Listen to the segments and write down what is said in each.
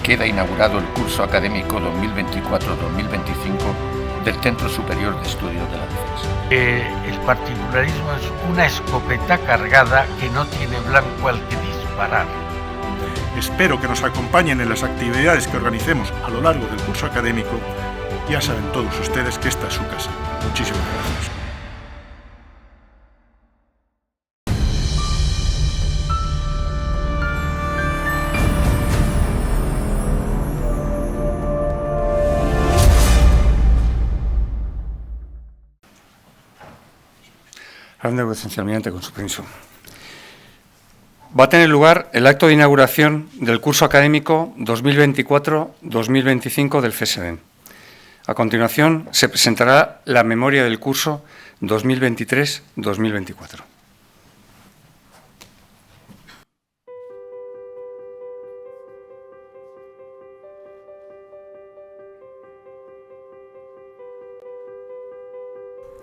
queda inaugurado el curso académico 2024-2025 del Centro Superior de Estudios de la Defensa. El particularismo es una escopeta cargada que no tiene blanco al que disparar. Espero que nos acompañen en las actividades que organicemos a lo largo del curso académico. Ya saben todos ustedes que esta es su casa. Muchísimas gracias. Hablando esencialmente, con su permiso. Va a tener lugar el acto de inauguración del curso académico 2024-2025 del CSEDEN. A continuación, se presentará la memoria del curso 2023-2024.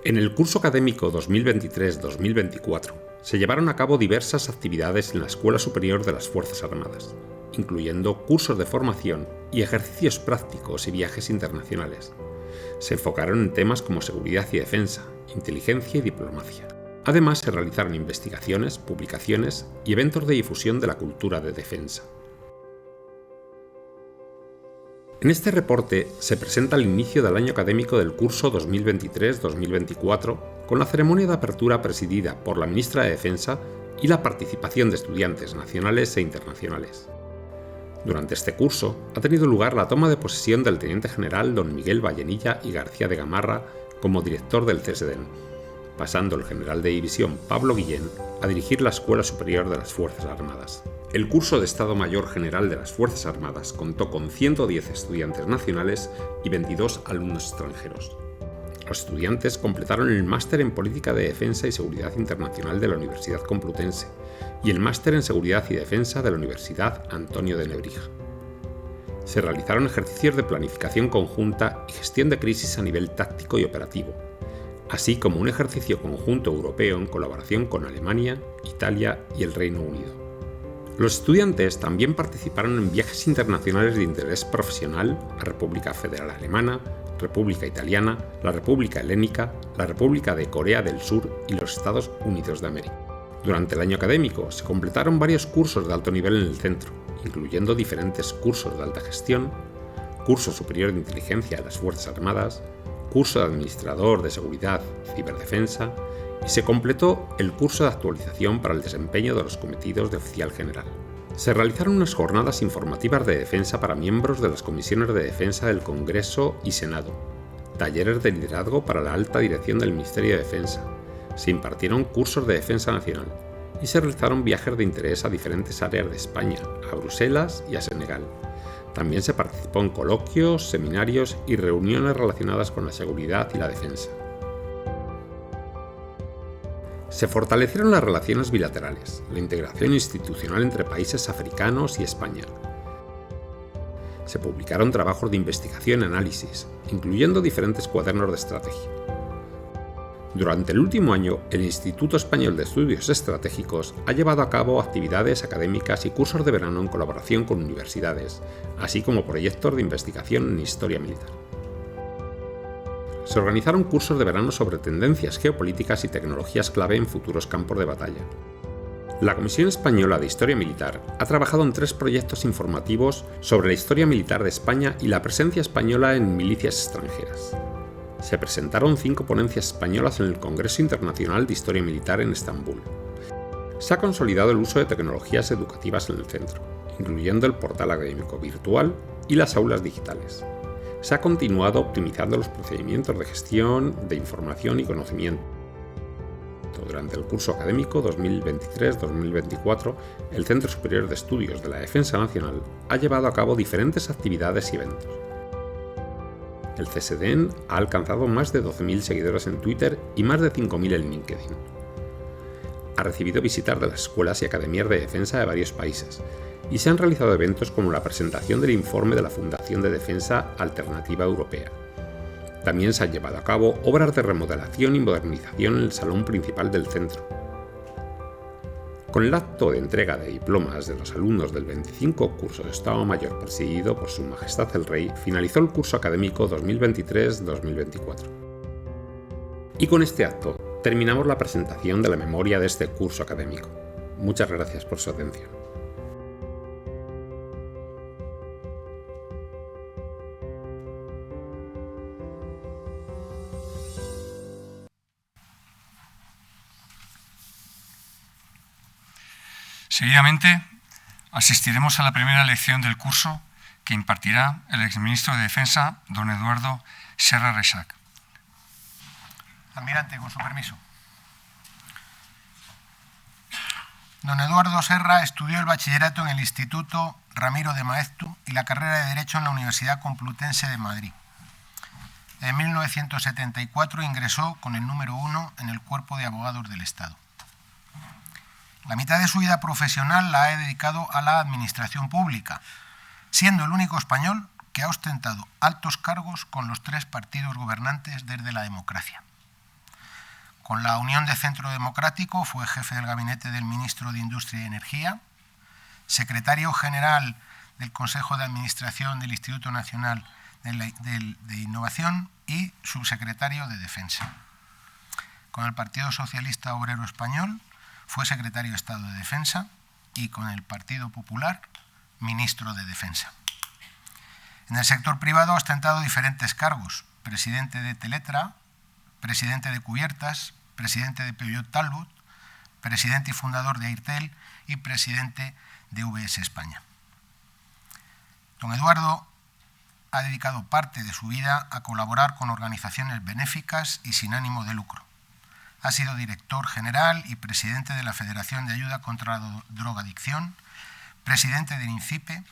En el curso académico 2023-2024 se llevaron a cabo diversas actividades en la Escuela Superior de las Fuerzas Armadas, incluyendo cursos de formación y ejercicios prácticos y viajes internacionales. Se enfocaron en temas como seguridad y defensa, inteligencia y diplomacia. Además, se realizaron investigaciones, publicaciones y eventos de difusión de la cultura de defensa. En este reporte se presenta el inicio del año académico del curso 2023-2024 con la ceremonia de apertura presidida por la ministra de Defensa y la participación de estudiantes nacionales e internacionales. Durante este curso ha tenido lugar la toma de posesión del teniente general don Miguel Vallenilla y García de Gamarra como director del CSEDEN, pasando el general de división Pablo Guillén a dirigir la Escuela Superior de las Fuerzas Armadas. El curso de Estado Mayor General de las Fuerzas Armadas contó con 110 estudiantes nacionales y 22 alumnos extranjeros. Los estudiantes completaron el máster en Política de Defensa y Seguridad Internacional de la Universidad Complutense y el máster en Seguridad y Defensa de la Universidad Antonio de Nebrija. Se realizaron ejercicios de planificación conjunta y gestión de crisis a nivel táctico y operativo, así como un ejercicio conjunto europeo en colaboración con Alemania, Italia y el Reino Unido. Los estudiantes también participaron en viajes internacionales de interés profesional a República Federal Alemana, República Italiana, la República Helénica, la República de Corea del Sur y los Estados Unidos de América. Durante el año académico se completaron varios cursos de alto nivel en el centro, incluyendo diferentes cursos de alta gestión, curso superior de inteligencia de las Fuerzas Armadas, curso de administrador de seguridad y ciberdefensa, y se completó el curso de actualización para el desempeño de los cometidos de oficial general. Se realizaron unas jornadas informativas de defensa para miembros de las comisiones de defensa del Congreso y Senado, talleres de liderazgo para la alta dirección del Ministerio de Defensa, se impartieron cursos de defensa nacional y se realizaron viajes de interés a diferentes áreas de España, a Bruselas y a Senegal. También se participó en coloquios, seminarios y reuniones relacionadas con la seguridad y la defensa. Se fortalecieron las relaciones bilaterales, la integración institucional entre países africanos y España. Se publicaron trabajos de investigación y análisis, incluyendo diferentes cuadernos de estrategia. Durante el último año, el Instituto Español de Estudios Estratégicos ha llevado a cabo actividades académicas y cursos de verano en colaboración con universidades, así como proyectos de investigación en historia militar. Se organizaron cursos de verano sobre tendencias geopolíticas y tecnologías clave en futuros campos de batalla. La Comisión Española de Historia Militar ha trabajado en 3 proyectos informativos sobre la historia militar de España y la presencia española en milicias extranjeras. Se presentaron 5 ponencias españolas en el Congreso Internacional de Historia Militar en Estambul. Se ha consolidado el uso de tecnologías educativas en el centro, incluyendo el portal académico virtual y las aulas digitales. Se ha continuado optimizando los procedimientos de gestión de información y conocimiento. Durante el curso académico 2023-2024, el Centro Superior de Estudios de la Defensa Nacional ha llevado a cabo diferentes actividades y eventos. El CSEDEN ha alcanzado más de 12.000 seguidores en Twitter y más de 5.000 en LinkedIn. Ha recibido visitas de las escuelas y academias de defensa de varios países, y se han realizado eventos como la presentación del informe de la Fundación de Defensa Alternativa Europea. También se han llevado a cabo obras de remodelación y modernización en el salón principal del centro. Con el acto de entrega de diplomas de los alumnos del 25 curso de Estado Mayor presidido por Su Majestad el Rey, finalizó el curso académico 2023-2024. Y con este acto terminamos la presentación de la memoria de este curso académico. Muchas gracias por su atención. Seguidamente, asistiremos a la primera lección del curso que impartirá el exministro de Defensa, don Eduardo Serra Reixac. Almirante, con su permiso. Don Eduardo Serra estudió el bachillerato en el Instituto Ramiro de Maeztu y la carrera de Derecho en la Universidad Complutense de Madrid. En 1974 ingresó con el número 1 en el Cuerpo de Abogados del Estado. La mitad de su vida profesional la ha dedicado a la administración pública, siendo el único español que ha ostentado altos cargos con los 3 partidos gobernantes desde la democracia. Con la Unión de Centro Democrático fue jefe del gabinete del ministro de Industria y Energía, secretario general del Consejo de Administración del Instituto Nacional de Innovación y subsecretario de Defensa. Con el Partido Socialista Obrero Español fue secretario de Estado de Defensa y con el Partido Popular, ministro de Defensa. En el sector privado ha ostentado diferentes cargos: presidente de Teletra, presidente de Cubiertas, presidente de Peugeot Talbot, presidente y fundador de Airtel y presidente de VS España. Don Eduardo ha dedicado parte de su vida a colaborar con organizaciones benéficas y sin ánimo de lucro. Ha sido director general y presidente de la Federación de Ayuda contra la Drogadicción, presidente del INCIPE,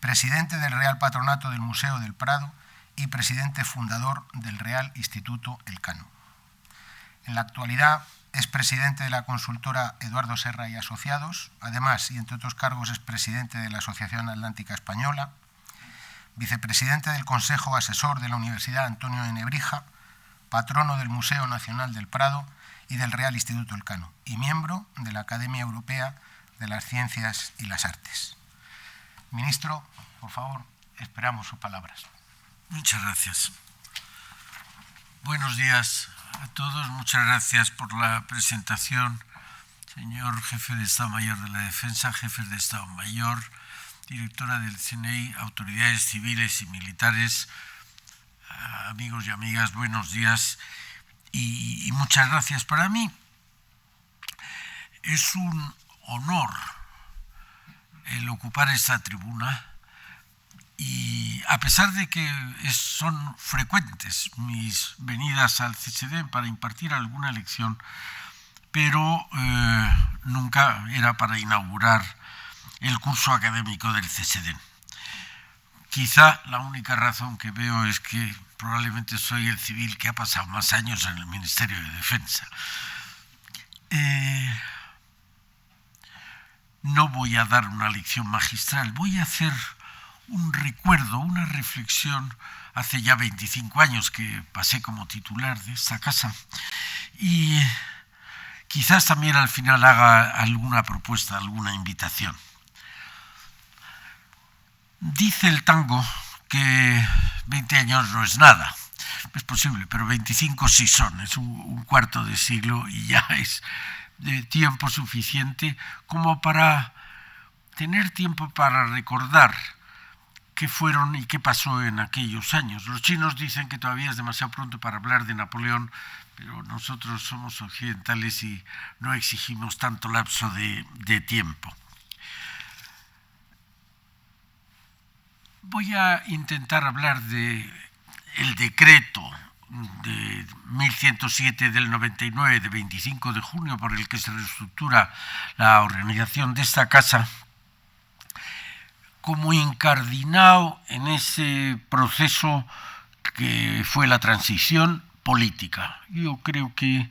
presidente del Real Patronato del Museo del Prado y presidente fundador del Real Instituto Elcano. En la actualidad es presidente de la consultora Eduardo Serra y Asociados, además, y entre otros cargos, es presidente de la Asociación Atlántica Española, vicepresidente del Consejo Asesor de la Universidad Antonio de Nebrija, patrono del Museo Nacional del Prado y del Real Instituto Elcano, y miembro de la Academia Europea de las Ciencias y las Artes. Ministro, por favor, esperamos sus palabras. Muchas gracias. Buenos días a todos. Muchas gracias por la presentación, señor jefe de Estado Mayor de la Defensa, jefes de Estado Mayor, directora del CNI, autoridades civiles y militares, amigos y amigas, buenos días y muchas gracias. Para mí es un honor el ocupar esta tribuna y a pesar de que son frecuentes mis venidas al CSD para impartir alguna lección, pero nunca era para inaugurar el curso académico del CSD. Quizá la única razón que veo es que probablemente soy el civil que ha pasado más años en el Ministerio de Defensa. No voy a dar una lección magistral, voy a hacer un recuerdo, una reflexión. Hace ya 25 años que pasé como titular de esta casa y quizás también al final haga alguna propuesta, alguna invitación. Dice el tango que 20 años no es nada, es posible, pero 25 sí son, es un cuarto de siglo y ya es de tiempo suficiente como para tener tiempo para recordar qué fueron y qué pasó en aquellos años. Los chinos dicen que todavía es demasiado pronto para hablar de Napoleón, pero nosotros somos occidentales y no exigimos tanto lapso de tiempo. Voy a intentar hablar de el decreto de 1107 del 99 de 25 de junio por el que se reestructura la organización de esta casa como incardinado en ese proceso que fue la transición política. Yo creo que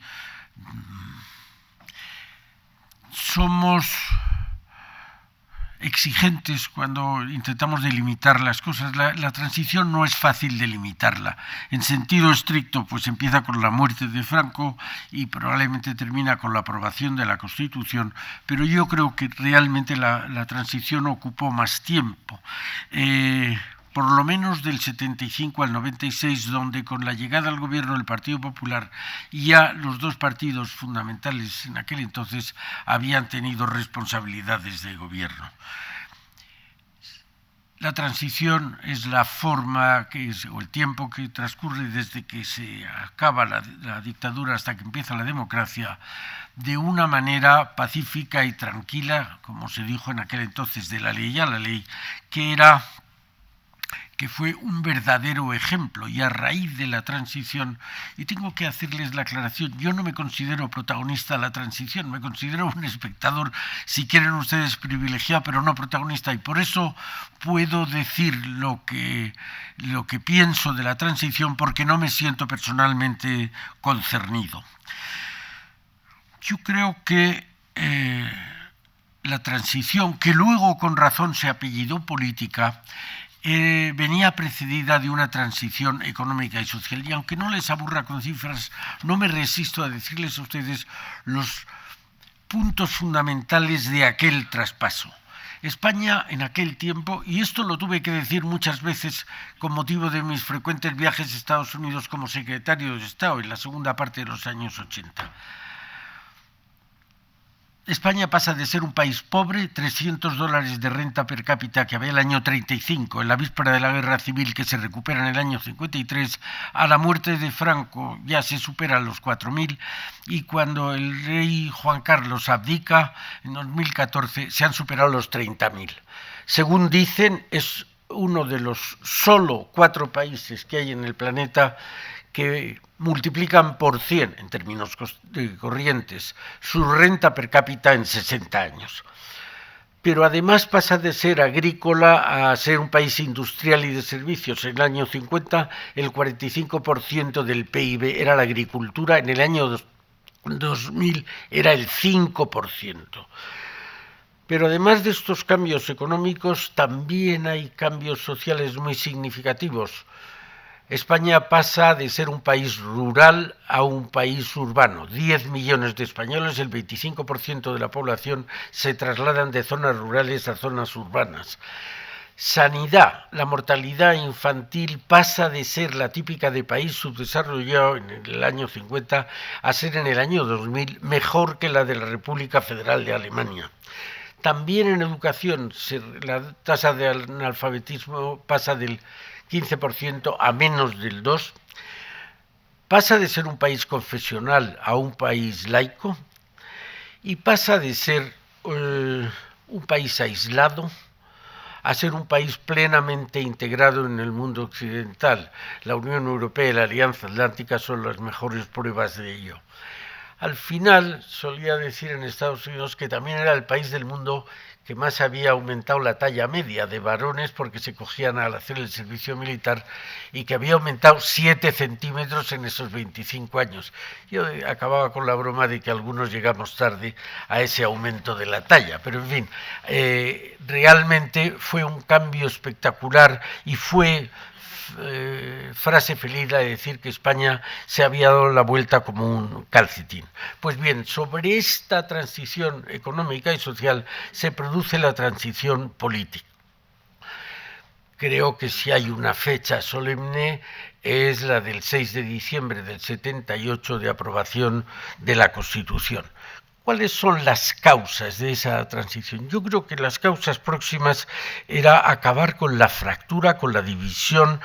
somos exigentes cuando intentamos delimitar las cosas. La transición no es fácil delimitarla. En sentido estricto, pues empieza con la muerte de Franco y probablemente termina con la aprobación de la Constitución, pero yo creo que realmente la transición ocupó más tiempo. Por lo menos del 75 al 96, donde con la llegada al gobierno del Partido Popular ya los dos partidos fundamentales en aquel entonces habían tenido responsabilidades de gobierno. La transición es la forma o el tiempo que transcurre desde que se acaba la dictadura hasta que empieza la democracia de una manera pacífica y tranquila, como se dijo en aquel entonces, de la ley a la ley, que fue un verdadero ejemplo, y a raíz de la transición, y tengo que hacerles la aclaración, yo no me considero protagonista de la transición, me considero un espectador, si quieren ustedes, privilegiado, pero no protagonista, y por eso puedo decir lo que pienso de la transición, porque no me siento personalmente concernido. Yo creo que la transición, que luego con razón se apellidó política, venía precedida de una transición económica y social. Y aunque no les aburra con cifras, no me resisto a decirles a ustedes los puntos fundamentales de aquel traspaso. España en aquel tiempo, y esto lo tuve que decir muchas veces con motivo de mis frecuentes viajes a Estados Unidos como secretario de Estado en la segunda parte de los años 80, España pasa de ser un país pobre, $300 de renta per cápita que había el año 35, en la víspera de la guerra civil que se recupera en el año 53, a la muerte de Franco ya se superan los 4.000 y cuando el rey Juan Carlos abdica en 2014 se han superado los 30.000. Según dicen, es uno de los solo 4 países que hay en el planeta que multiplican por 100 en términos corrientes su renta per cápita en 60 años. Pero además pasa de ser agrícola a ser un país industrial y de servicios. En el año 50 el 45% del PIB era la agricultura, en el año 2000 era el 5%. Pero además de estos cambios económicos también hay cambios sociales muy significativos. España pasa de ser un país rural a un país urbano. 10 millones de españoles, el 25% de la población, se trasladan de zonas rurales a zonas urbanas. Sanidad, la mortalidad infantil pasa de ser la típica de país subdesarrollado en el año 50 a ser en el año 2000 mejor que la de la República Federal de Alemania. También en educación, la tasa de analfabetismo pasa del 15% a menos del 2%, pasa de ser un país confesional a un país laico y pasa de ser un país aislado a ser un país plenamente integrado en el mundo occidental. La Unión Europea y la Alianza Atlántica son las mejores pruebas de ello. Al final, solía decir en Estados Unidos que también era el país del mundo que más había aumentado la talla media de varones porque se cogían al hacer el servicio militar y que había aumentado 7 centímetros en esos 25 años. Yo acababa con la broma de que algunos llegamos tarde a ese aumento de la talla, pero en fin, realmente fue un cambio espectacular y fue frase feliz la de decir que España se había dado la vuelta como un calcetín. Pues bien, sobre esta transición económica y social se produce la transición política. Creo que si hay una fecha solemne es la del 6 de diciembre del 78 de aprobación de la Constitución. ¿Cuáles son las causas de esa transición? Yo creo que las causas próximas era acabar con la fractura, con la división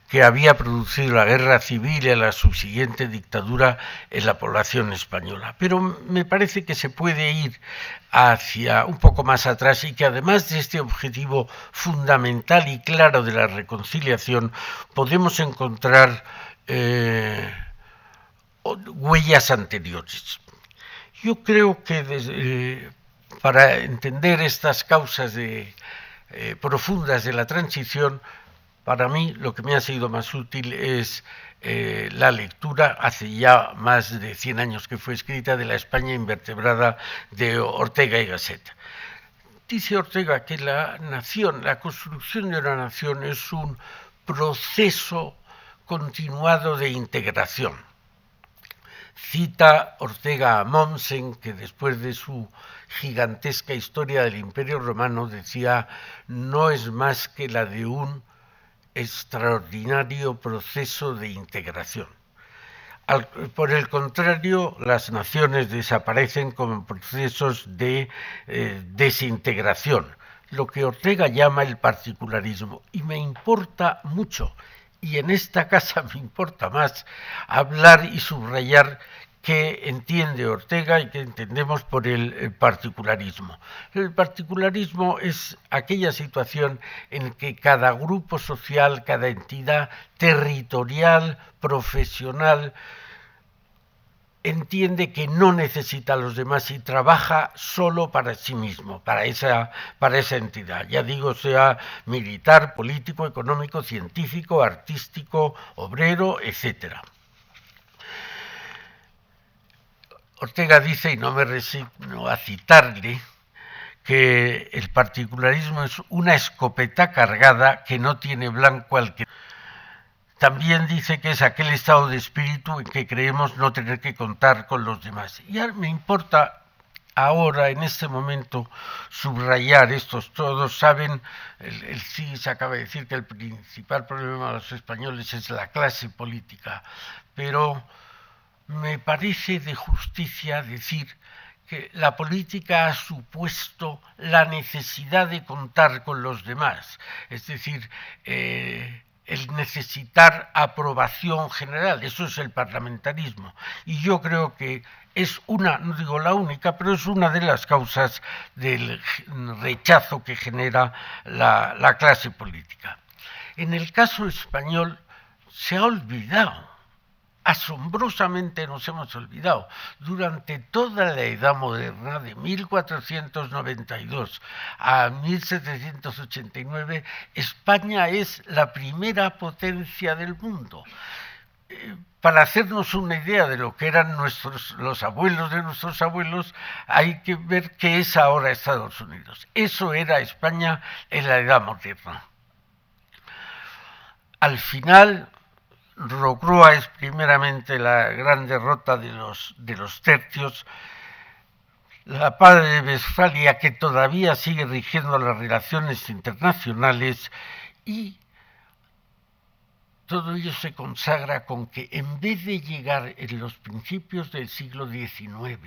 que había producido la guerra civil y la subsiguiente dictadura en la población española. Pero me parece que se puede ir hacia un poco más atrás y que además de este objetivo fundamental y claro de la reconciliación, podemos encontrar huellas anteriores. Yo creo que para entender estas causas profundas de la transición, para mí lo que me ha sido más útil es la lectura, hace ya más de 100 años que fue escrita, de La España invertebrada de Ortega y Gasset. Dice Ortega que la nación, la construcción de una nación es un proceso continuado de integración. Cita Ortega a Mommsen, que después de su gigantesca historia del Imperio Romano decía: no es más que la de un extraordinario proceso de integración. Por el contrario, las naciones desaparecen como procesos de desintegración, lo que Ortega llama el particularismo. Y me importa mucho, y en esta casa me importa más, hablar y subrayar qué entiende Ortega y qué entendemos por el particularismo. El particularismo es aquella situación en que cada grupo social, cada entidad territorial, profesional, entiende que no necesita a los demás y trabaja solo para sí mismo, para esa entidad. Ya digo, sea militar, político, económico, científico, artístico, obrero, etc. Ortega dice, y no me resigno a citarle, que el particularismo es una escopeta cargada que no tiene blanco al que... También dice que es aquel estado de espíritu en que creemos no tener que contar con los demás. Y me importa ahora, en este momento, subrayar estos. Todos saben, el CIS acaba de decir que el principal problema de los españoles es la clase política, pero me parece de justicia decir que la política ha supuesto la necesidad de contar con los demás, es decir, el necesitar aprobación general. Eso es el parlamentarismo. Y yo creo que es una, no digo la única, pero es una de las causas del rechazo que genera la clase política. En el caso español se ha olvidado, asombrosamente nos hemos olvidado. Durante toda la Edad Moderna, de 1492 a 1789, España es la primera potencia del mundo. Para hacernos una idea de lo que eran los abuelos de nuestros abuelos, hay que ver qué es ahora Estados Unidos. Eso era España en la Edad Moderna. Al final, Rocroi es primeramente la gran derrota de los tercios, la paz de Westfalia, que todavía sigue rigiendo las relaciones internacionales, y todo ello se consagra con que en vez de llegar en los principios del siglo XIX,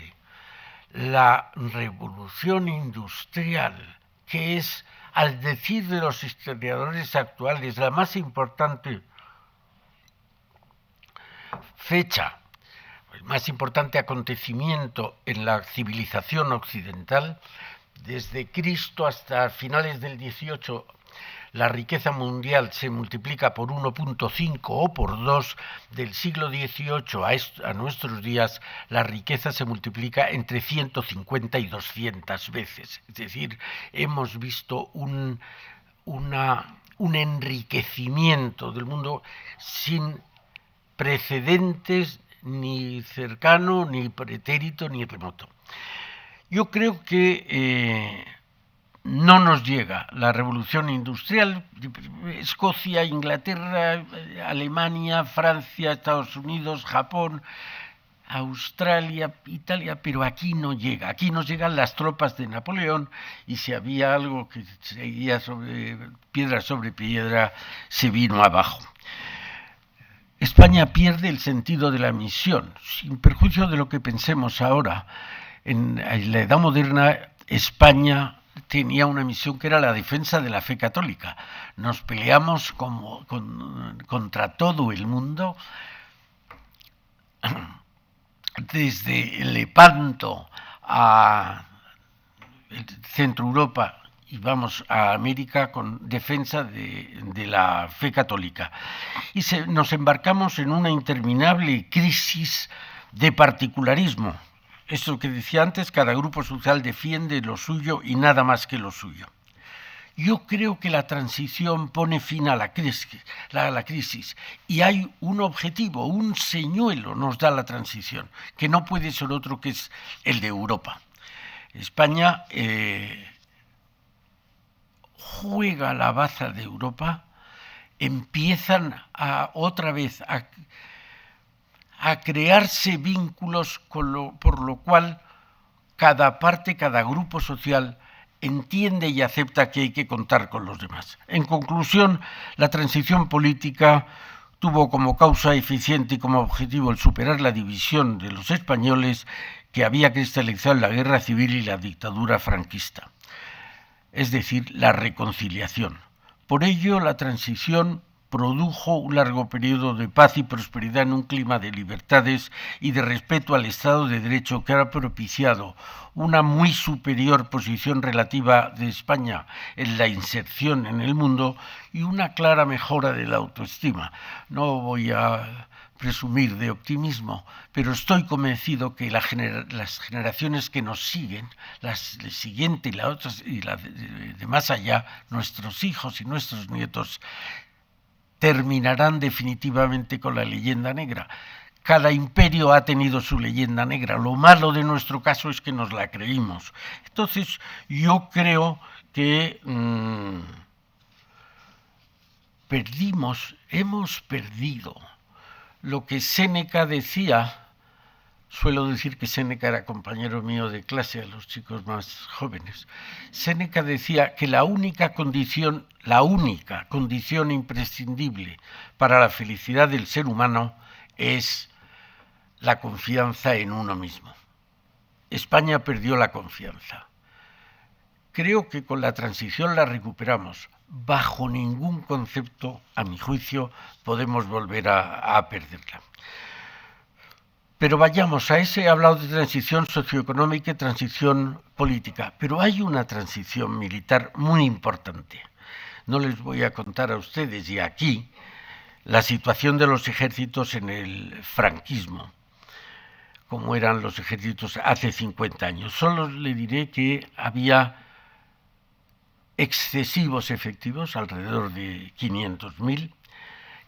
la revolución industrial, que es, al decir de los historiadores actuales, la más importante fecha, el más importante acontecimiento en la civilización occidental, desde Cristo hasta finales del XVIII, la riqueza mundial se multiplica por 1.5 o por 2, del siglo XVIII a nuestros días, la riqueza se multiplica entre 150 y 200 veces. Es decir, hemos visto un enriquecimiento del mundo sin precedentes, ni cercano, ni pretérito, ni remoto. Yo creo que no nos llega la revolución industrial. Escocia, Inglaterra, Alemania, Francia, Estados Unidos, Japón, Australia, Italia, pero aquí no llega. Aquí nos llegan las tropas de Napoleón, y si había algo que seguía sobre piedra, se vino abajo. España pierde el sentido de la misión, sin perjuicio de lo que pensemos ahora. En la Edad Moderna, España tenía una misión que era la defensa de la fe católica. Nos peleamos contra todo el mundo, desde Lepanto a Centro Europa, y vamos a América con defensa de la fe católica. Y nos embarcamos en una interminable crisis de particularismo. Eso que decía antes, cada grupo social defiende lo suyo y nada más que lo suyo. Yo creo que la transición pone fin a la crisis, y hay un objetivo, un señuelo nos da la transición, que no puede ser otro que es el de Europa. España juega la baza de Europa, empiezan otra vez a crearse vínculos por lo cual cada parte, cada grupo social entiende y acepta que hay que contar con los demás. En conclusión, la transición política tuvo como causa eficiente y como objetivo el superar la división de los españoles que había cristalizado en la guerra civil y la dictadura franquista, es decir, la reconciliación. Por ello, la transición produjo un largo periodo de paz y prosperidad en un clima de libertades y de respeto al Estado de Derecho que ha propiciado una muy superior posición relativa de España en la inserción en el mundo y una clara mejora de la autoestima. No voy a presumir de optimismo, pero estoy convencido que las generaciones que nos siguen, la siguiente y la otra y la de más allá, nuestros hijos y nuestros nietos, terminarán definitivamente con la leyenda negra. Cada imperio ha tenido su leyenda negra. Lo malo de nuestro caso es que nos la creímos. Entonces, yo creo que hemos perdido lo que Séneca decía. Suelo decir que Séneca era compañero mío de clase a los chicos más jóvenes. Séneca decía que la única condición imprescindible para la felicidad del ser humano es la confianza en uno mismo. España perdió la confianza. Creo que con la transición la recuperamos. Bajo ningún concepto, a mi juicio, podemos volver a perderla. Pero vayamos a ese, he hablado de transición socioeconómica y transición política, pero hay una transición militar muy importante. No les voy a contar a ustedes y aquí la situación de los ejércitos en el franquismo, como eran los ejércitos hace 50 años. Solo le diré que había excesivos efectivos, alrededor de 500.000,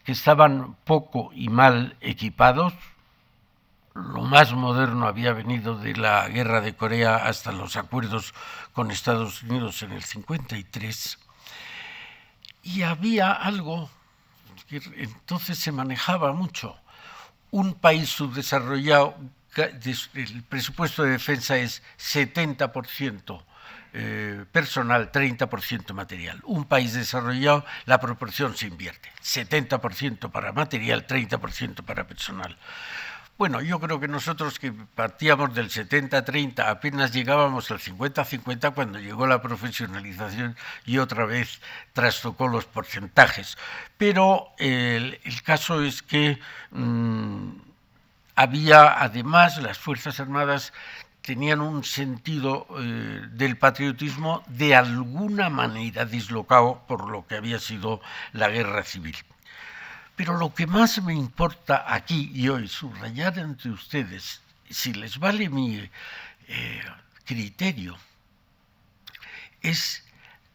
que estaban poco y mal equipados. Lo más moderno había venido de la guerra de Corea hasta los acuerdos con Estados Unidos en el 53. Y había algo que entonces se manejaba mucho. Un país subdesarrollado, el presupuesto de defensa es 70% personal, 30% material. Un país desarrollado, la proporción se invierte. 70% para material, 30% para personal. Bueno, yo creo que nosotros que partíamos del 70-30 apenas llegábamos al 50-50 cuando llegó la profesionalización y otra vez trastocó los porcentajes. Pero el caso es que había, además, las Fuerzas Armadas tenían un sentido del patriotismo de alguna manera dislocado por lo que había sido la guerra civil. Pero lo que más me importa aquí y hoy subrayar entre ustedes, si les vale mi criterio, es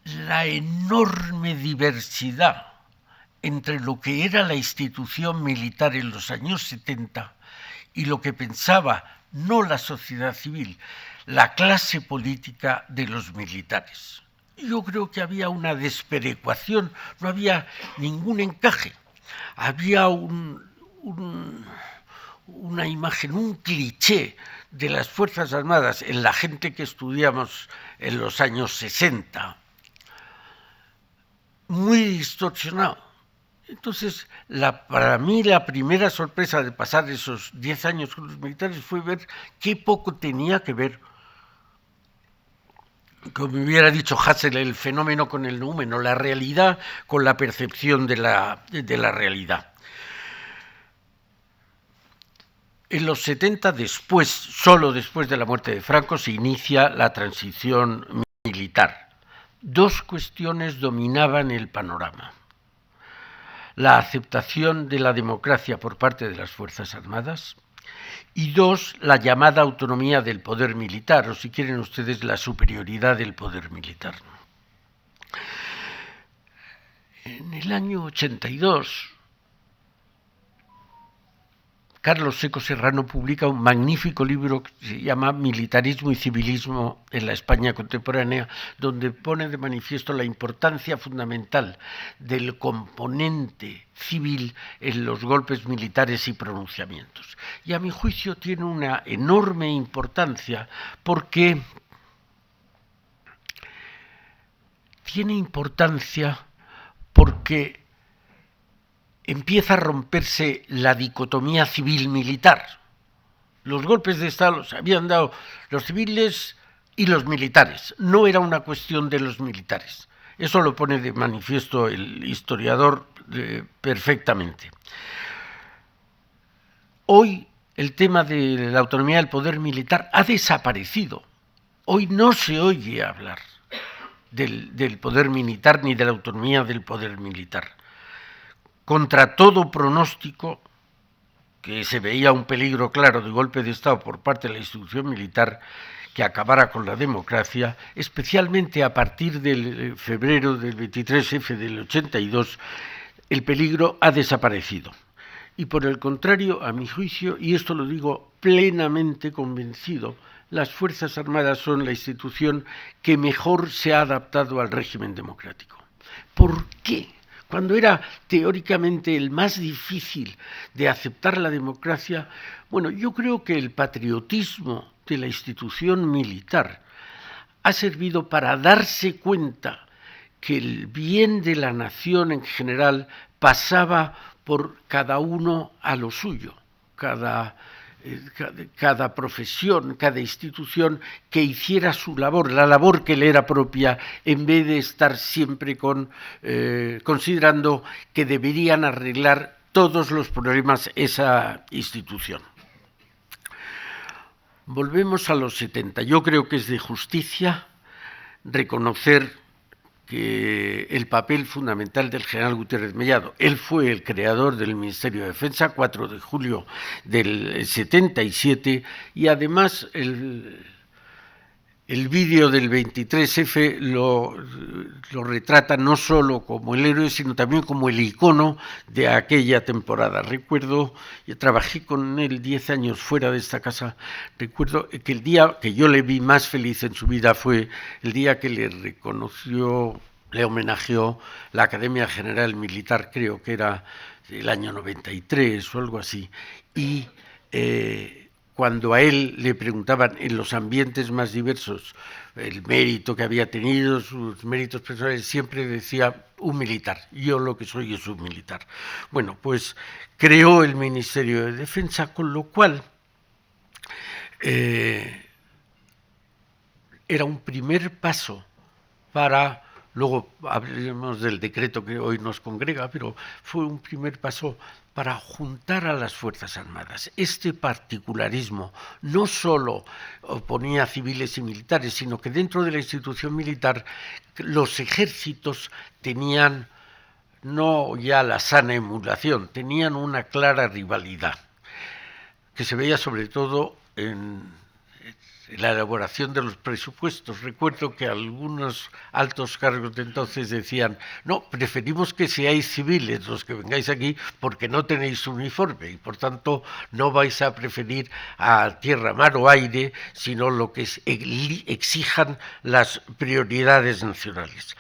la enorme diversidad entre lo que era la institución militar en los años 70 y lo que pensaba no la sociedad civil, la clase política de los militares. Yo creo que había una desperecuación, no había ningún encaje. Había una imagen, un cliché de las Fuerzas Armadas en la gente que estudiamos en los años 60, muy distorsionado. Entonces, para mí la primera sorpresa de pasar esos 10 años con los militares fue ver qué poco tenía que ver, como me hubiera dicho Hassel, el fenómeno con el númeno, la realidad con la percepción de la realidad. En los 70, solo después de la muerte de Franco, se inicia la transición militar. Dos cuestiones dominaban el panorama: la aceptación de la democracia por parte de las Fuerzas Armadas y dos, la llamada autonomía del poder militar, o si quieren ustedes, la superioridad del poder militar. En el año 82, Carlos Seco Serrano publica un magnífico libro que se llama Militarismo y civilismo en la España contemporánea, donde pone de manifiesto la importancia fundamental del componente civil en los golpes militares y pronunciamientos. Y a mi juicio tiene una enorme importancia porque empieza a romperse la dicotomía civil-militar. Los golpes de Estado los habían dado los civiles y los militares. No era una cuestión de los militares. Eso lo pone de manifiesto el historiador perfectamente. Hoy el tema de la autonomía del poder militar ha desaparecido. Hoy no se oye hablar del poder militar ni de la autonomía del poder militar. Contra todo pronóstico, que se veía un peligro claro de golpe de Estado por parte de la institución militar que acabara con la democracia, especialmente a partir del febrero del 23F del 82, el peligro ha desaparecido. Y por el contrario, a mi juicio, y esto lo digo plenamente convencido, las Fuerzas Armadas son la institución que mejor se ha adaptado al régimen democrático. ¿Por qué? Cuando era teóricamente el más difícil de aceptar la democracia, bueno, yo creo que el patriotismo de la institución militar ha servido para darse cuenta que el bien de la nación en general pasaba por cada uno a lo suyo, cada profesión, cada institución que hiciera su labor, la labor que le era propia, en vez de estar siempre considerando que deberían arreglar todos los problemas esa institución. Volvemos a los 70. Yo creo que es de justicia reconocer que el papel fundamental del general Gutiérrez Mellado, él fue el creador del Ministerio de Defensa, 4 de julio del 77, y además el vídeo del 23F lo retrata no solo como el héroe, sino también como el icono de aquella temporada. Recuerdo, yo trabajé con él 10 años fuera de esta casa, recuerdo que el día que yo le vi más feliz en su vida fue el día que le homenajeó la Academia General Militar, creo que era el año 93 o algo así, y cuando a él le preguntaban en los ambientes más diversos el mérito que había tenido, sus méritos personales, siempre decía un militar, yo lo que soy es un militar. Bueno, pues creó el Ministerio de Defensa, con lo cual era un primer paso para, luego hablaremos del decreto que hoy nos congrega, pero fue un primer paso para juntar a las Fuerzas Armadas. Este particularismo no solo oponía a civiles y militares, sino que dentro de la institución militar los ejércitos tenían no ya la sana emulación, tenían una clara rivalidad, que se veía sobre todo en la elaboración de los presupuestos. Recuerdo que algunos altos cargos de entonces decían: no, preferimos que seáis civiles los que vengáis aquí porque no tenéis uniforme y por tanto no vais a preferir a tierra, mar o aire, sino lo que exijan las prioridades nacionales.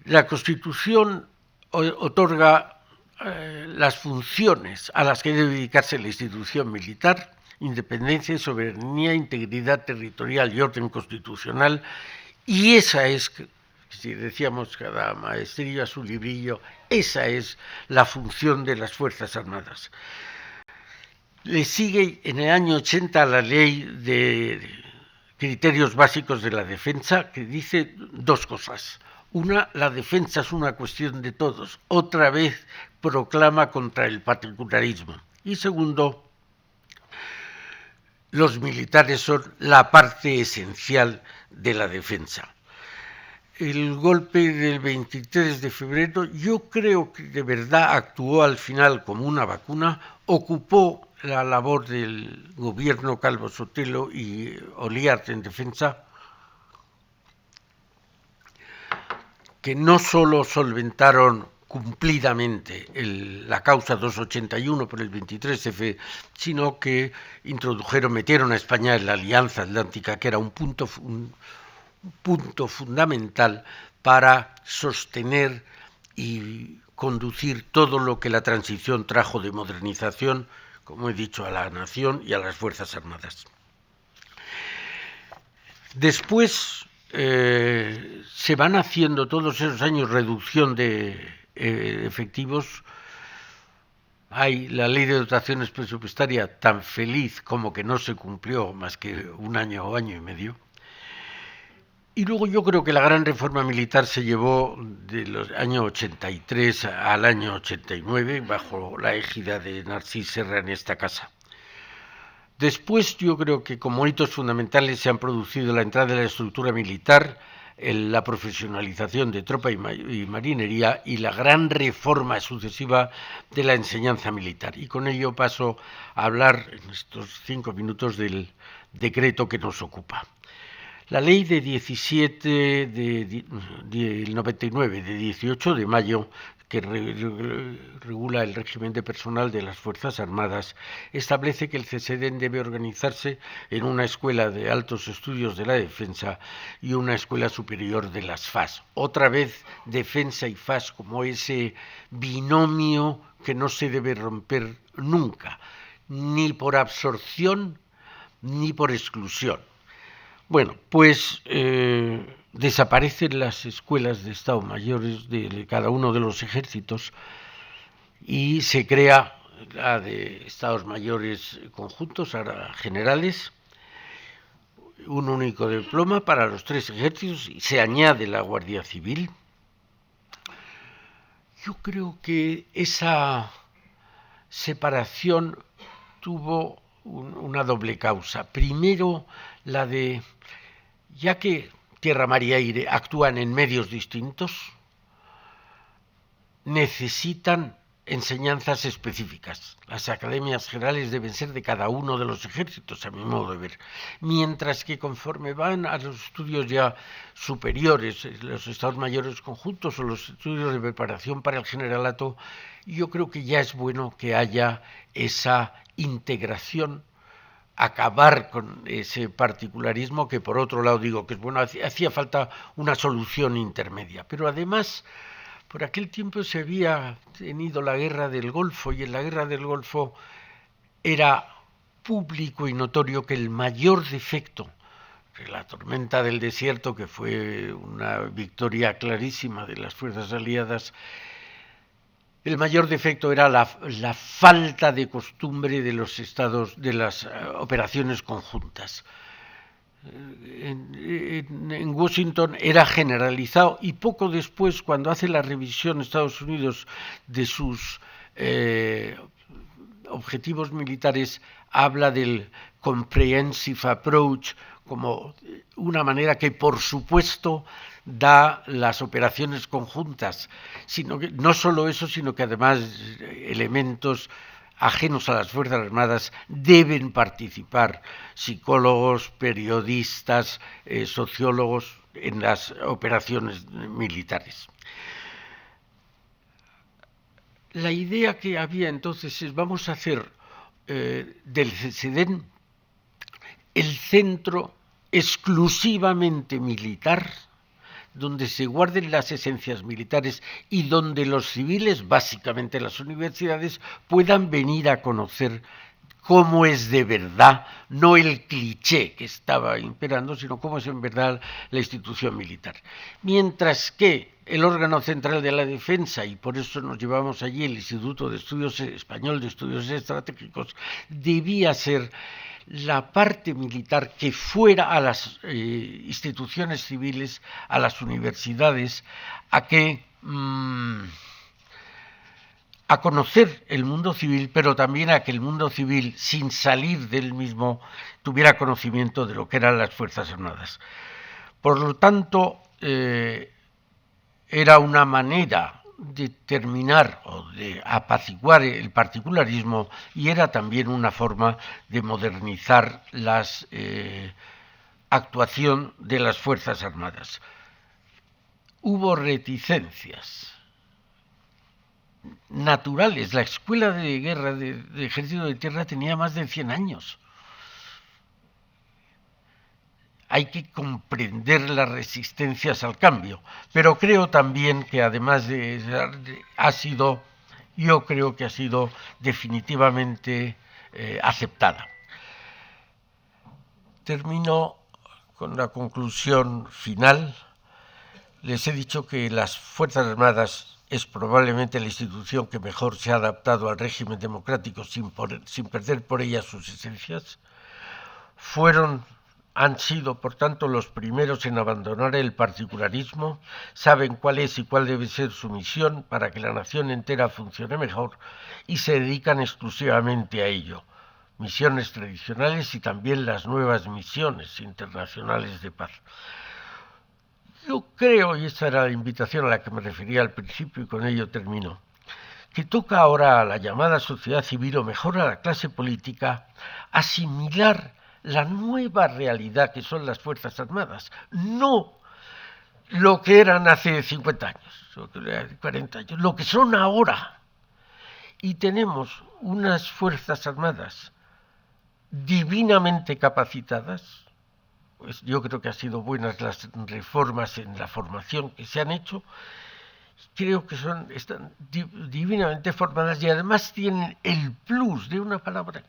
La Constitución otorga las funciones a las que debe dedicarse la institución militar: independencia y soberanía, integridad territorial y orden constitucional, y esa es, si decíamos cada maestrillo a su librillo, esa es la función de las Fuerzas Armadas. Le sigue en el año 80 la ley de criterios básicos de la defensa, que dice dos cosas. Una, la defensa es una cuestión de todos. Otra vez proclama contra el particularismo. Y segundo, los militares son la parte esencial de la defensa. El golpe del 23 de febrero, yo creo que de verdad actuó al final como una vacuna, ocupó la labor del gobierno Calvo Sotelo y Oliart en defensa, que no solo solventaron cumplidamente la causa 281 por el 23F, sino que metieron a España en la Alianza Atlántica, que era un punto fundamental para sostener y conducir todo lo que la transición trajo de modernización, como he dicho, a la nación y a las Fuerzas Armadas. Después se van haciendo todos esos años reducción de efectivos. Hay la ley de dotaciones presupuestaria tan feliz como que no se cumplió más que un año o año y medio. Y luego yo creo que la gran reforma militar se llevó del año 83 al año 89 bajo la égida de Narcís Serra en esta casa. Después yo creo que como hitos fundamentales se han producido la entrada de la estructura militar, la profesionalización de tropa y marinería y la gran reforma sucesiva de la enseñanza militar. Y con ello paso a hablar en estos 5 minutos del decreto que nos ocupa. La ley de 17 del 99, de 18 de mayo, que regula el régimen de personal de las Fuerzas Armadas, establece que el CSEDEN debe organizarse en una escuela de altos estudios de la defensa y una escuela superior de las FAS. Otra vez, defensa y FAS como ese binomio que no se debe romper nunca, ni por absorción ni por exclusión. Bueno, pues desaparecen las escuelas de Estado Mayores de cada uno de los ejércitos y se crea la de Estados Mayores conjuntos, ahora generales, un único diploma para los 3 ejércitos y se añade la Guardia Civil. Yo creo que esa separación tuvo una doble causa. Primero, la de, ya que tierra, mar y aire actúan en medios distintos, necesitan enseñanzas específicas. Las academias generales deben ser de cada uno de los ejércitos, a mi modo de ver. Mientras que conforme van a los estudios ya superiores, los Estados Mayores conjuntos o los estudios de preparación para el generalato, yo creo que ya es bueno que haya esa integración, acabar con ese particularismo que por otro lado digo que es bueno, hacía falta una solución intermedia. Pero además, por aquel tiempo se había tenido la guerra del Golfo y en la guerra del Golfo era público y notorio que el mayor defecto, la tormenta del desierto, que fue una victoria clarísima de las fuerzas aliadas, el mayor defecto era la falta de costumbre de los estados, de las operaciones conjuntas. En Washington era generalizado y poco después, cuando hace la revisión Estados Unidos de sus objetivos militares, habla del comprehensive approach como una manera que, por supuesto, da las operaciones conjuntas, sino que no solo eso, sino que además elementos ajenos a las Fuerzas Armadas deben participar, psicólogos, periodistas, sociólogos, en las operaciones militares. La idea que había entonces es vamos a hacer del CSEDEN el centro exclusivamente militar, donde se guarden las esencias militares y donde los civiles, básicamente las universidades, puedan venir a conocer cómo es de verdad, no el cliché que estaba imperando, sino cómo es en verdad la institución militar. Mientras que el órgano central de la defensa, y por eso nos llevamos allí el Instituto de Estudios Español de Estudios Estratégicos, debía ser la parte militar que fuera a las instituciones civiles, a las universidades, a conocer el mundo civil, pero también a que el mundo civil, sin salir del mismo, tuviera conocimiento de lo que eran las Fuerzas Armadas. Por lo tanto, era una manera de terminar o de apaciguar el particularismo y era también una forma de modernizar la actuación de las Fuerzas Armadas. Hubo reticencias. naturales. La escuela de guerra de ejército de tierra tenía más de 100 años. Hay que comprender las resistencias al cambio, pero creo también que además yo creo que ha sido definitivamente aceptada. Termino con la conclusión final. Les he dicho que las Fuerzas Armadas es probablemente la institución que mejor se ha adaptado al régimen democrático sin perder por ella sus esencias. Han sido, por tanto, los primeros en abandonar el particularismo, saben cuál es y cuál debe ser su misión para que la nación entera funcione mejor y se dedican exclusivamente a ello. Misiones tradicionales y también las nuevas misiones internacionales de paz. Yo creo, y esa era la invitación a la que me refería al principio y con ello termino, que toca ahora a la llamada sociedad civil, o mejor a la clase política, asimilar la nueva realidad que son las Fuerzas Armadas, no lo que eran hace 50 años, o 40 años, lo que son ahora. Y tenemos unas Fuerzas Armadas divinamente capacitadas. Pues yo creo que han sido buenas las reformas en la formación que se han hecho. Creo que están divinamente formadas y además tienen el plus de una palabra que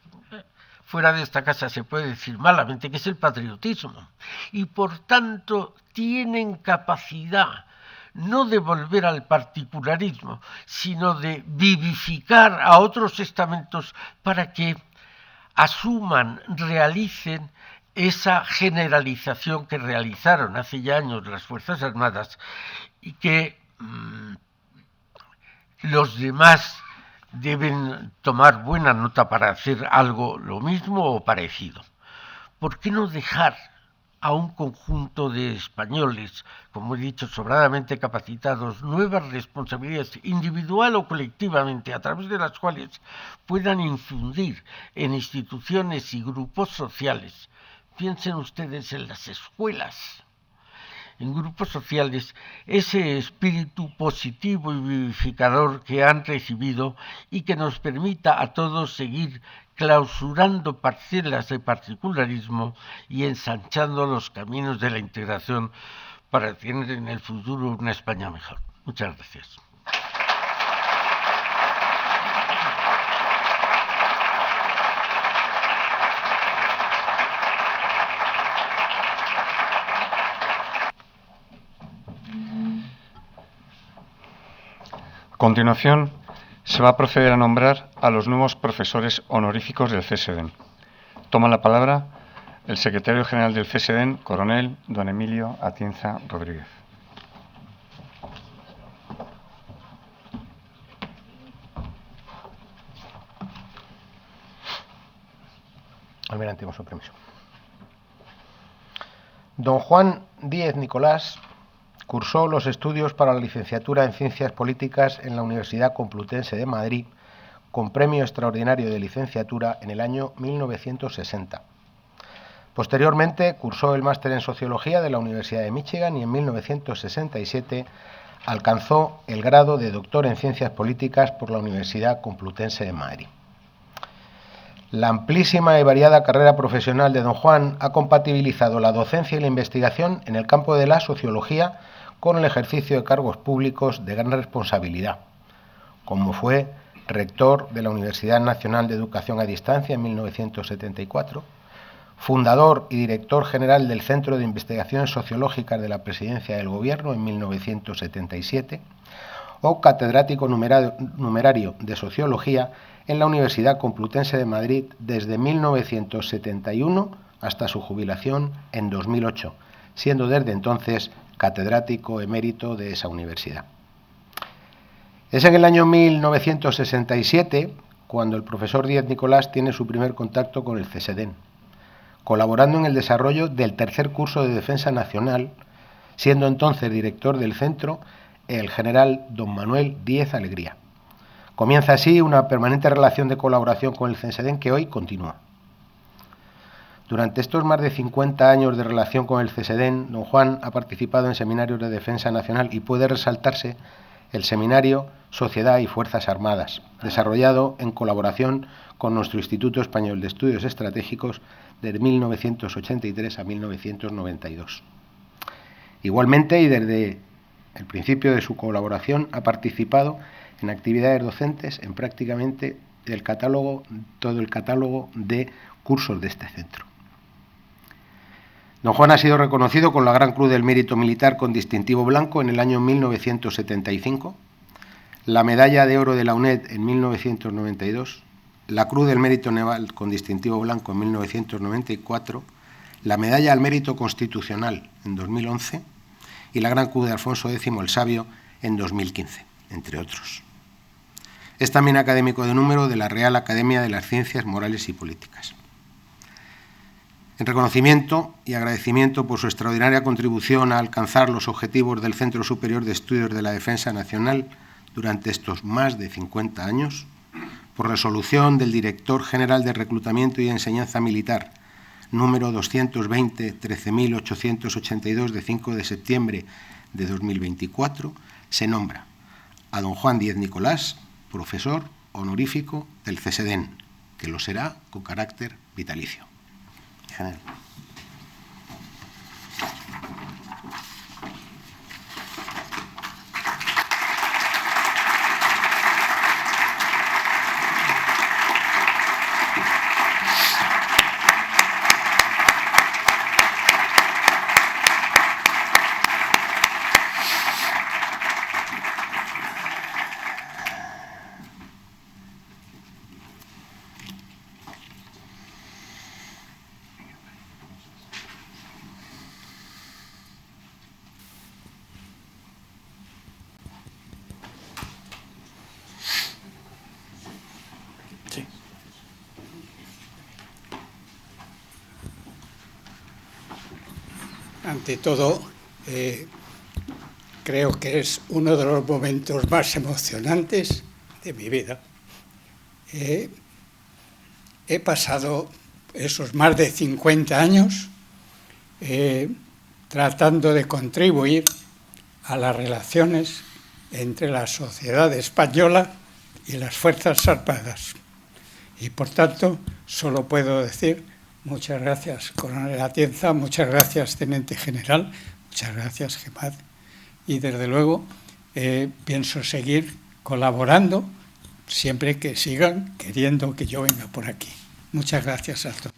fuera de esta casa se puede decir malamente, que es el patriotismo. Y por tanto tienen capacidad no de volver al particularismo, sino de vivificar a otros estamentos para que asuman, realicen esa generalización que realizaron hace ya años las Fuerzas Armadas y que los demás deben tomar buena nota para hacer algo lo mismo o parecido. ¿Por qué no dejar a un conjunto de españoles, como he dicho, sobradamente capacitados, nuevas responsabilidades, individual o colectivamente, a través de las cuales puedan infundir en instituciones y grupos sociales? Piensen ustedes en las escuelas, en grupos sociales, ese espíritu positivo y vivificador que han recibido y que nos permita a todos seguir clausurando parcelas de particularismo y ensanchando los caminos de la integración para tener en el futuro una España mejor. Muchas gracias. A continuación, se va a proceder a nombrar a los nuevos profesores honoríficos del CSEDEN. Toma la palabra el secretario general del CSEDEN, coronel don Emilio Atienza Rodríguez. Almirante, con su permiso. Don Juan Díez Nicolás cursó los estudios para la licenciatura en Ciencias Políticas en la Universidad Complutense de Madrid, con premio extraordinario de licenciatura en el año 1960. Posteriormente cursó el máster en Sociología de la Universidad de Michigan y en 1967 alcanzó el grado de doctor en Ciencias Políticas por la Universidad Complutense de Madrid. La amplísima y variada carrera profesional de don Juan ha compatibilizado la docencia y la investigación en el campo de la sociología con el ejercicio de cargos públicos de gran responsabilidad, como fue rector de la Universidad Nacional de Educación a Distancia en 1974, fundador y director general del Centro de Investigaciones Sociológicas de la Presidencia del Gobierno en 1977, o catedrático numerario de Sociología en la Universidad Complutense de Madrid desde 1971 hasta su jubilación en 2008, siendo desde entonces catedrático emérito de esa universidad. Es en el año 1967 cuando el profesor Díez Nicolás tiene su primer contacto con el CSEDEN, colaborando en el desarrollo del tercer curso de Defensa Nacional, siendo entonces director del centro el general don Manuel Díez Alegría. Comienza así una permanente relación de colaboración con el CSEDEN que hoy continúa. Durante estos más de 50 años de relación con el CSEDEN, don Juan ha participado en seminarios de defensa nacional y puede resaltarse el seminario Sociedad y Fuerzas Armadas, desarrollado en colaboración con nuestro Instituto Español de Estudios Estratégicos de 1983 a 1992. Igualmente, y desde el principio de su colaboración, ha participado en actividades docentes en prácticamente todo el catálogo de cursos de este centro. Don Juan ha sido reconocido con la Gran Cruz del Mérito Militar con distintivo blanco en el año 1975, la Medalla de Oro de la UNED en 1992, la Cruz del Mérito Naval con distintivo blanco en 1994, la Medalla al Mérito Constitucional en 2011 y la Gran Cruz de Alfonso X el Sabio en 2015, entre otros. Es también académico de número de la Real Academia de las Ciencias Morales y Políticas. En reconocimiento y agradecimiento por su extraordinaria contribución a alcanzar los objetivos del Centro Superior de Estudios de la Defensa Nacional durante estos más de 50 años, por resolución del Director General de Reclutamiento y Enseñanza Militar, número 220-13882 de 5 de septiembre de 2024, se nombra a don Juan Díez Nicolás, profesor honorífico del CSEDEN, que lo será con carácter vitalicio. General. Ante todo, creo que es uno de los momentos más emocionantes de mi vida. He pasado esos más de 50 años tratando de contribuir a las relaciones entre la sociedad española y las Fuerzas Armadas. Y, por tanto, solo puedo decir muchas gracias, Coronel Atienza, muchas gracias, Teniente General, muchas gracias, Gemad. Y, desde luego, pienso seguir colaborando siempre que sigan queriendo que yo venga por aquí. Muchas gracias a todos.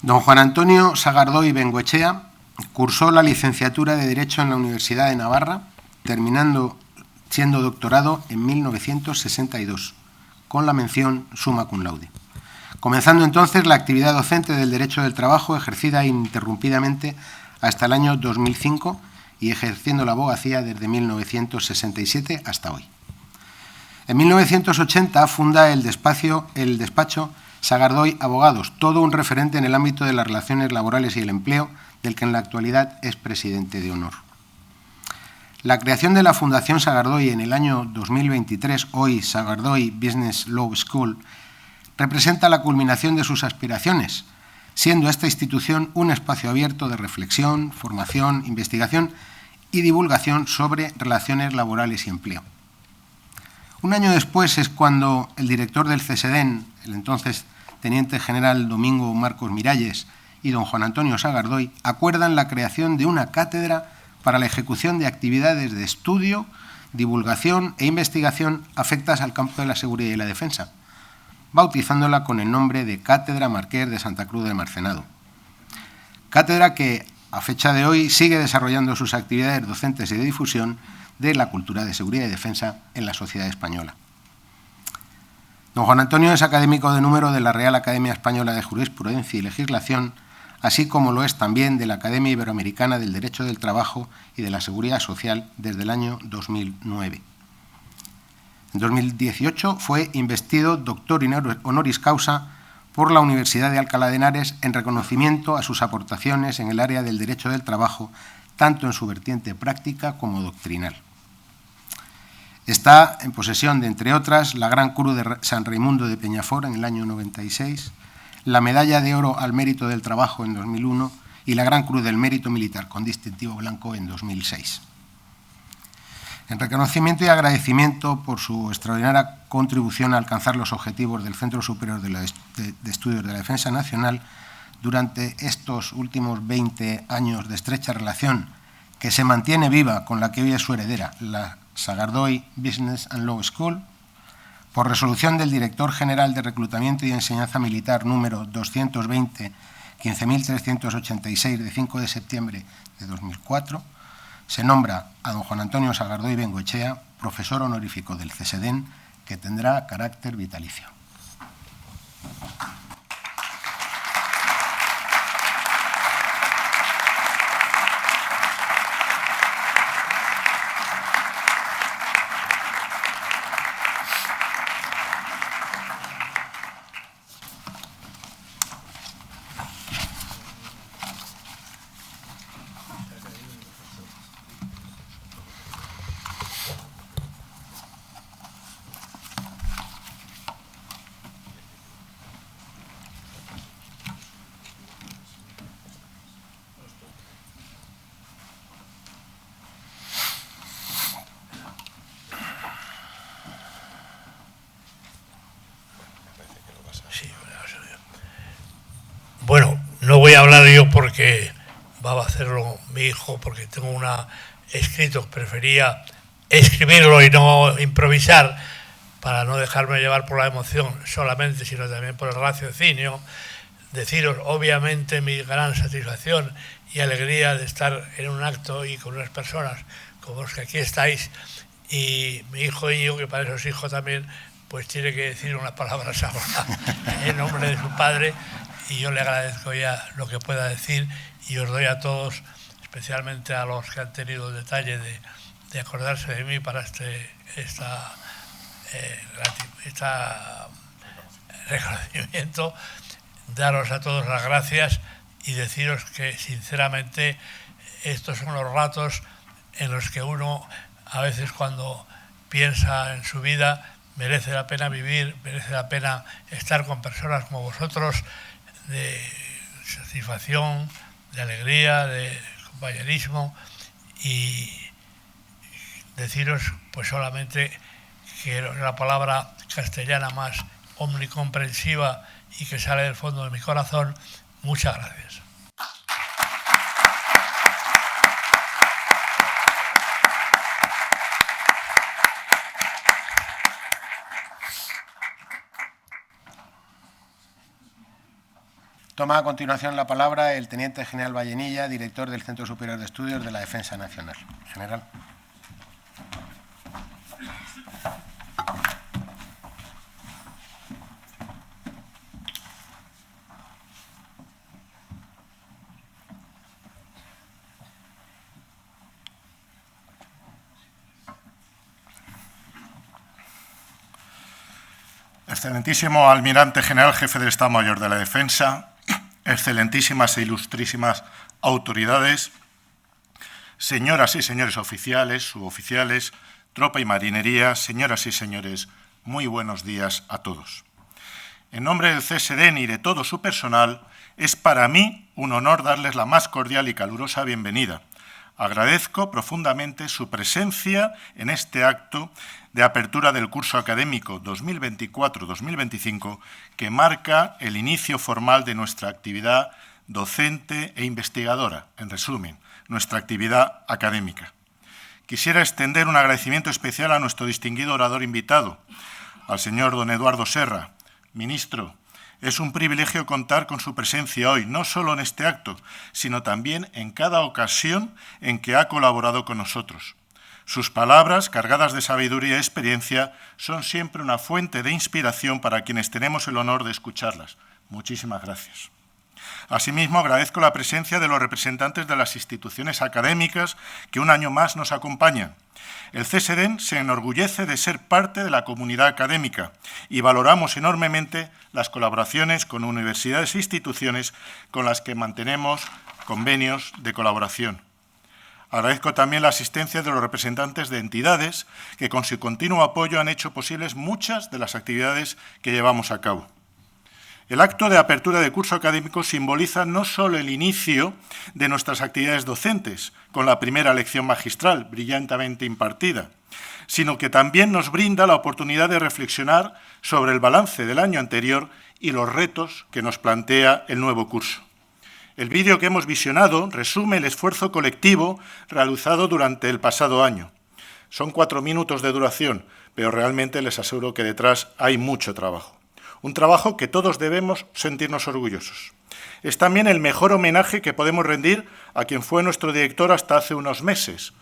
Don Juan Antonio Sagardoy Bengoechea cursó la licenciatura de Derecho en la Universidad de Navarra, terminando siendo doctorado en 1962, con la mención summa cum laude, comenzando entonces la actividad docente del Derecho del Trabajo, ejercida ininterrumpidamente hasta el año 2005 y ejerciendo la abogacía desde 1967 hasta hoy. En 1980 funda el despacho Sagardoy Abogados, todo un referente en el ámbito de las relaciones laborales y el empleo, del que en la actualidad es presidente de honor. La creación de la Fundación Sagardoy en el año 2023, hoy Sagardoy Business Law School, representa la culminación de sus aspiraciones, siendo esta institución un espacio abierto de reflexión, formación, investigación y divulgación sobre relaciones laborales y empleo. Un año después es cuando el director del CSEDEN, el entonces Teniente General Domingo Marcos Miralles, y don Juan Antonio Sagardoy acuerdan la creación de una cátedra para la ejecución de actividades de estudio, divulgación e investigación afectas al campo de la seguridad y la defensa, bautizándola con el nombre de Cátedra Marqués de Santa Cruz de Marcenado. Cátedra que, a fecha de hoy, sigue desarrollando sus actividades docentes y de difusión de la cultura de seguridad y defensa en la sociedad española. Don Juan Antonio es académico de número de la Real Academia Española de Jurisprudencia y Legislación, así como lo es también de la Academia Iberoamericana del Derecho del Trabajo y de la Seguridad Social desde el año 2009. En 2018 fue investido doctor honoris causa por la Universidad de Alcalá de Henares en reconocimiento a sus aportaciones en el área del derecho del trabajo, tanto en su vertiente práctica como doctrinal. Está en posesión de, entre otras, la Gran Cruz de San Raimundo de Peñafort en el año 96, la Medalla de Oro al Mérito del Trabajo en 2001 y la Gran Cruz del Mérito Militar con distintivo blanco en 2006. En reconocimiento y agradecimiento por su extraordinaria contribución a alcanzar los objetivos del Centro Superior de Estudios de la Defensa Nacional durante estos últimos 20 años de estrecha relación que se mantiene viva con la que hoy es su heredera, la Sagardoy Business and Law School, por resolución del Director General de Reclutamiento y Enseñanza Militar número 220-15386 de 5 de septiembre de 2004, se nombra a don Juan Antonio Sagardoy Bengoechea profesor honorífico del CSEDEN, que tendrá carácter vitalicio. Bueno, no voy a hablar yo porque va a hacerlo mi hijo, porque tengo una escrito, prefería escribirlo y no improvisar para no dejarme llevar por la emoción solamente, sino también por el raciocinio. Deciros, obviamente, mi gran satisfacción y alegría de estar en un acto y con unas personas como los que aquí estáis, y mi hijo Íñigo, que para eso es hijo también, pues tiene que decir unas palabras ahora en nombre de su padre, y yo le agradezco ya lo que pueda decir, y os doy a todos, especialmente a los que han tenido el detalle de acordarse de mí para este reconocimiento, daros a todos las gracias y deciros que sinceramente estos son los ratos en los que uno a veces, cuando piensa en su vida, merece la pena vivir, merece la pena estar con personas como vosotros, de satisfacción, de alegría, de compañerismo, y deciros pues solamente que la palabra castellana más omnicomprensiva y que sale del fondo de mi corazón: muchas gracias. Toma a continuación la palabra el Teniente General Vallenilla, director del Centro Superior de Estudios de la Defensa Nacional. General. Excelentísimo Almirante General Jefe del Estado Mayor de la Defensa, excelentísimas e ilustrísimas autoridades, señoras y señores oficiales, suboficiales, tropa y marinería, señoras y señores, muy buenos días a todos. En nombre del CSEDEN y de todo su personal, es para mí un honor darles la más cordial y calurosa bienvenida. Agradezco profundamente su presencia en este acto de apertura del curso académico 2024-2025, que marca el inicio formal de nuestra actividad docente e investigadora, en resumen, nuestra actividad académica. Quisiera extender un agradecimiento especial a nuestro distinguido orador invitado, al señor don Eduardo Serra. Ministro, es un privilegio contar con su presencia hoy, no solo en este acto, sino también en cada ocasión en que ha colaborado con nosotros. Sus palabras, cargadas de sabiduría y experiencia, son siempre una fuente de inspiración para quienes tenemos el honor de escucharlas. Muchísimas gracias. Asimismo, agradezco la presencia de los representantes de las instituciones académicas que un año más nos acompañan. El CSEDEN se enorgullece de ser parte de la comunidad académica y valoramos enormemente las colaboraciones con universidades e instituciones con las que mantenemos convenios de colaboración. Agradezco también la asistencia de los representantes de entidades que con su continuo apoyo han hecho posibles muchas de las actividades que llevamos a cabo. El acto de apertura de curso académico simboliza no solo el inicio de nuestras actividades docentes, con la primera lección magistral brillantemente impartida, sino que también nos brinda la oportunidad de reflexionar sobre el balance del año anterior y los retos que nos plantea el nuevo curso. El vídeo que hemos visionado resume el esfuerzo colectivo realizado durante el pasado año. Son 4 minutos de duración, pero realmente les aseguro que detrás hay mucho trabajo. Un trabajo que todos debemos sentirnos orgullosos. Es también el mejor homenaje que podemos rendir a quien fue nuestro director hasta hace unos meses,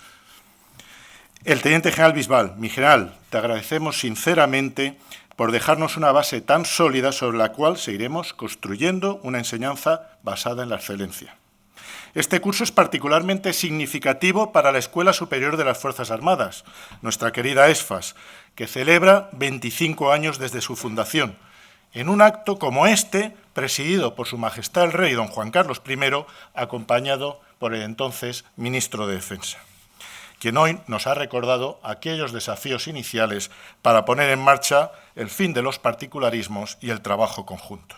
el teniente general Bisbal. Mi general, te agradecemos sinceramente por dejarnos una base tan sólida sobre la cual seguiremos construyendo una enseñanza basada en la excelencia. Este curso es particularmente significativo para la Escuela Superior de las Fuerzas Armadas, nuestra querida ESFAS, que celebra 25 años desde su fundación, en un acto como este, presidido por Su Majestad el Rey don Juan Carlos I, acompañado por el entonces ministro de Defensa, quien hoy nos ha recordado aquellos desafíos iniciales para poner en marcha el fin de los particularismos y el trabajo conjunto.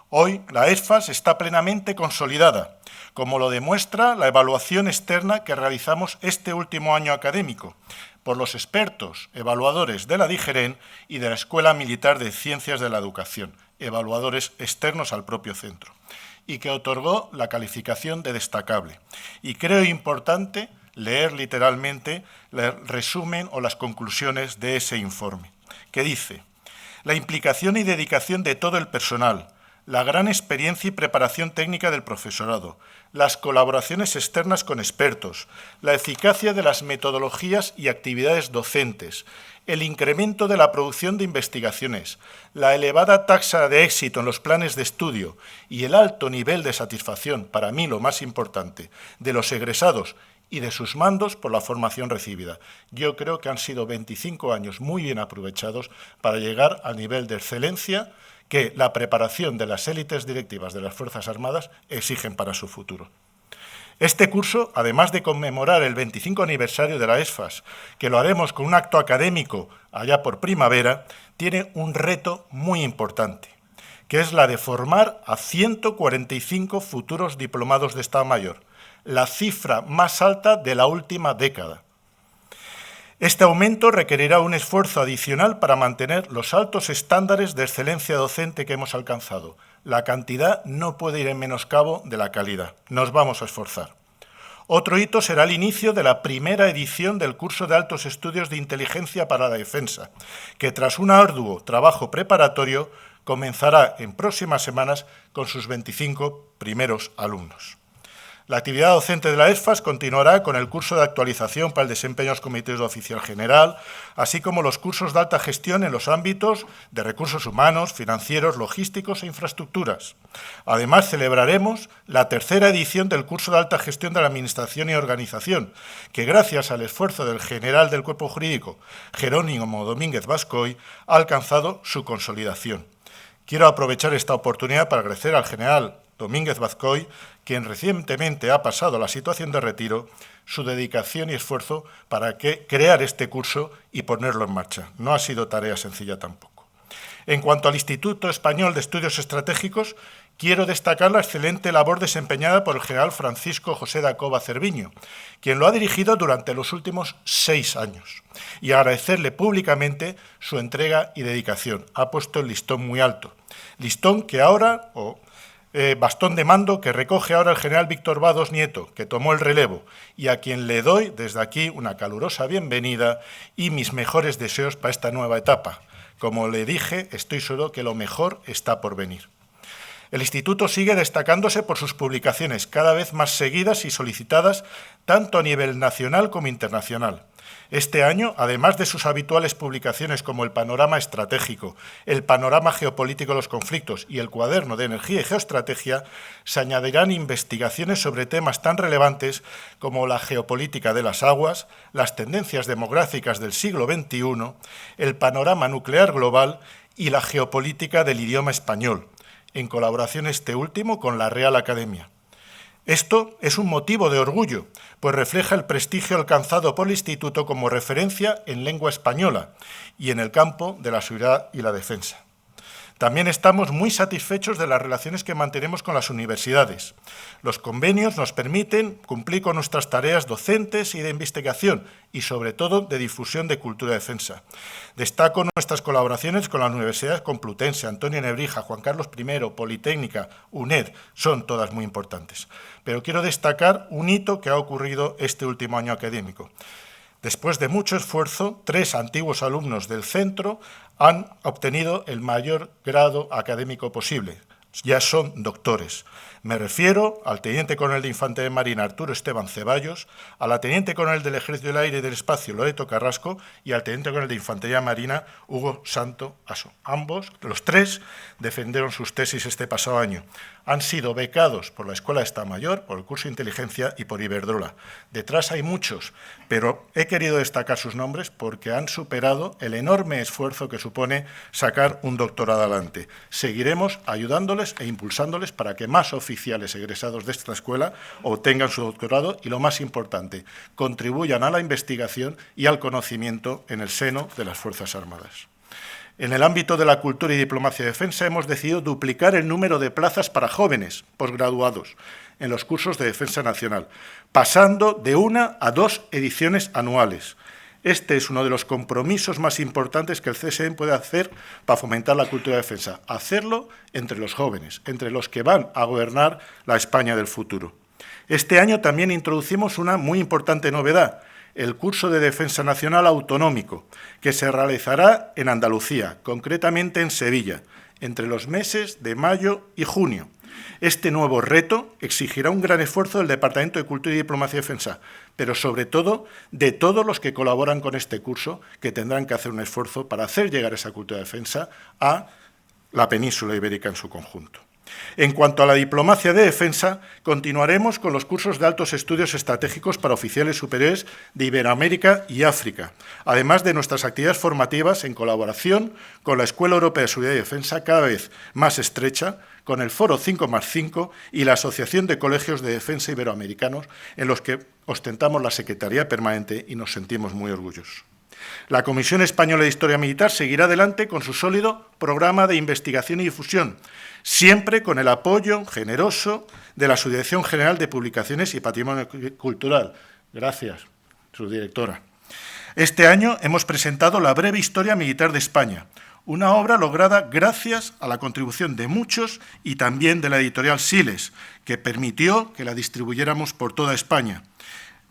Hoy la ESFAS está plenamente consolidada, como lo demuestra la evaluación externa que realizamos este último año académico por los expertos evaluadores de la DIGEREN y de la Escuela Militar de Ciencias de la Educación, evaluadores externos al propio centro, y que otorgó la calificación de destacable. Y creo importante leer literalmente el resumen o las conclusiones de ese informe, que dice: la implicación y dedicación de todo el personal, la gran experiencia y preparación técnica del profesorado, las colaboraciones externas con expertos, la eficacia de las metodologías y actividades docentes, el incremento de la producción de investigaciones, la elevada tasa de éxito en los planes de estudio y el alto nivel de satisfacción, para mí lo más importante, de los egresados y de sus mandos por la formación recibida. Yo creo que han sido 25 años muy bien aprovechados para llegar al nivel de excelencia que la preparación de las élites directivas de las Fuerzas Armadas exigen para su futuro. Este curso, además de conmemorar el 25 aniversario de la ESFAS, que lo haremos con un acto académico allá por primavera, tiene un reto muy importante, que es la de formar a 145 futuros diplomados de Estado Mayor, la cifra más alta de la última década. Este aumento requerirá un esfuerzo adicional para mantener los altos estándares de excelencia docente que hemos alcanzado. La cantidad no puede ir en menoscabo de la calidad. Nos vamos a esforzar. Otro hito será el inicio de la primera edición del curso de altos estudios de inteligencia para la defensa, que tras un arduo trabajo preparatorio comenzará en próximas semanas con sus 25 primeros alumnos. La actividad docente de la ESFAS continuará con el curso de actualización para el desempeño de los comités de oficial general, así como los cursos de alta gestión en los ámbitos de recursos humanos, financieros, logísticos e infraestructuras. Además, celebraremos la tercera edición del curso de alta gestión de la Administración y Organización, que gracias al esfuerzo del general del Cuerpo Jurídico, Jerónimo Domínguez Bascoy, ha alcanzado su consolidación. Quiero aprovechar esta oportunidad para agradecer al general Domínguez Bascoy, quien recientemente ha pasado a la situación de retiro, su dedicación y esfuerzo para crear este curso y ponerlo en marcha. No ha sido tarea sencilla tampoco. En cuanto al Instituto Español de Estudios Estratégicos, quiero destacar la excelente labor desempeñada por el general Francisco José da Cova Cerviño, quien lo ha dirigido durante los últimos 6 años, y agradecerle públicamente su entrega y dedicación. Ha puesto el listón muy alto. Listón que ahora, bastón de mando que recoge ahora el general Víctor Vados Nieto, que tomó el relevo, y a quien le doy desde aquí una calurosa bienvenida y mis mejores deseos para esta nueva etapa. Como le dije, estoy seguro que lo mejor está por venir. El Instituto sigue destacándose por sus publicaciones cada vez más seguidas y solicitadas tanto a nivel nacional como internacional. Este año, además de sus habituales publicaciones como el Panorama Estratégico, el Panorama Geopolítico de los Conflictos y el Cuaderno de Energía y Geoestrategia, se añadirán investigaciones sobre temas tan relevantes como la geopolítica de las aguas, las tendencias demográficas del siglo XXI, el panorama nuclear global y la geopolítica del idioma español, en colaboración este último con la Real Academia. Esto es un motivo de orgullo, pues refleja el prestigio alcanzado por el Instituto como referencia en lengua española y en el campo de la seguridad y la defensa. También estamos muy satisfechos de las relaciones que mantenemos con las universidades. Los convenios nos permiten cumplir con nuestras tareas docentes y de investigación y, sobre todo, de difusión de cultura de defensa. Destaco nuestras colaboraciones con las universidades Complutense, Antonio Nebrija, Juan Carlos I, Politécnica, UNED, son todas muy importantes. Pero quiero destacar un hito que ha ocurrido este último año académico. Después de mucho esfuerzo, 3 antiguos alumnos del centro han obtenido el mayor grado académico posible. Ya son doctores. Me refiero al teniente coronel de Infantería de Marina Arturo Esteban Ceballos, a la teniente coronel del Ejército del Aire y del Espacio Loreto Carrasco y al teniente coronel de Infantería Marina Hugo Santo Aso. Ambos, los 3, defendieron sus tesis este pasado año. Han sido becados por la Escuela de Estado Mayor, por el curso de Inteligencia y por Iberdrola. Detrás hay muchos, pero he querido destacar sus nombres porque han superado el enorme esfuerzo que supone sacar un doctorado adelante. Seguiremos ayudándoles e impulsándoles para que más oficiales egresados de esta escuela obtengan su doctorado y, lo más importante, contribuyan a la investigación y al conocimiento en el seno de las Fuerzas Armadas. En el ámbito de la cultura y diplomacia de defensa hemos decidido duplicar el número de plazas para jóvenes posgraduados en los cursos de defensa nacional, pasando de 1 a 2 ediciones anuales. Este es uno de los compromisos más importantes que el CSN puede hacer para fomentar la cultura de defensa, hacerlo entre los jóvenes, entre los que van a gobernar la España del futuro. Este año también introducimos una muy importante novedad, el curso de Defensa Nacional Autonómico, que se realizará en Andalucía, concretamente en Sevilla, entre los meses de mayo y junio. Este nuevo reto exigirá un gran esfuerzo del Departamento de Cultura y Diplomacia de Defensa, pero sobre todo de todos los que colaboran con este curso, que tendrán que hacer un esfuerzo para hacer llegar esa cultura de defensa a la península ibérica en su conjunto. En cuanto a la diplomacia de defensa, continuaremos con los cursos de altos estudios estratégicos para oficiales superiores de Iberoamérica y África, además de nuestras actividades formativas en colaboración con la Escuela Europea de Seguridad y Defensa, cada vez más estrecha, con el Foro 5+5 y la Asociación de Colegios de Defensa Iberoamericanos, en los que ostentamos la Secretaría Permanente y nos sentimos muy orgullosos. La Comisión Española de Historia Militar seguirá adelante con su sólido programa de investigación y difusión, siempre con el apoyo generoso de la Subdirección General de Publicaciones y Patrimonio Cultural. Gracias, su directora. Este año hemos presentado la breve Historia Militar de España, una obra lograda gracias a la contribución de muchos y también de la editorial Siles, que permitió que la distribuyéramos por toda España.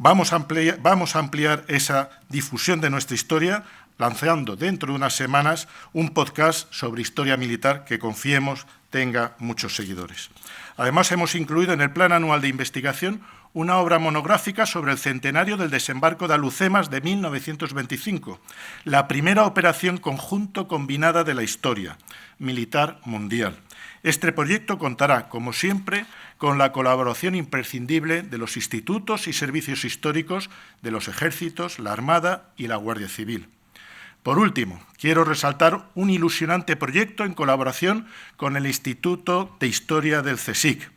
Vamos a ampliar esa difusión de nuestra historia lanzando dentro de unas semanas un podcast sobre historia militar que confiemos tenga muchos seguidores. Además, hemos incluido en el Plan Anual de Investigación una obra monográfica sobre el centenario del desembarco de Alhucemas de 1925, la primera operación conjunto combinada de la historia militar mundial. Este proyecto contará, como siempre, con la colaboración imprescindible de los institutos y servicios históricos de los ejércitos, la Armada y la Guardia Civil. Por último, quiero resaltar un ilusionante proyecto en colaboración con el Instituto de Historia del CSIC,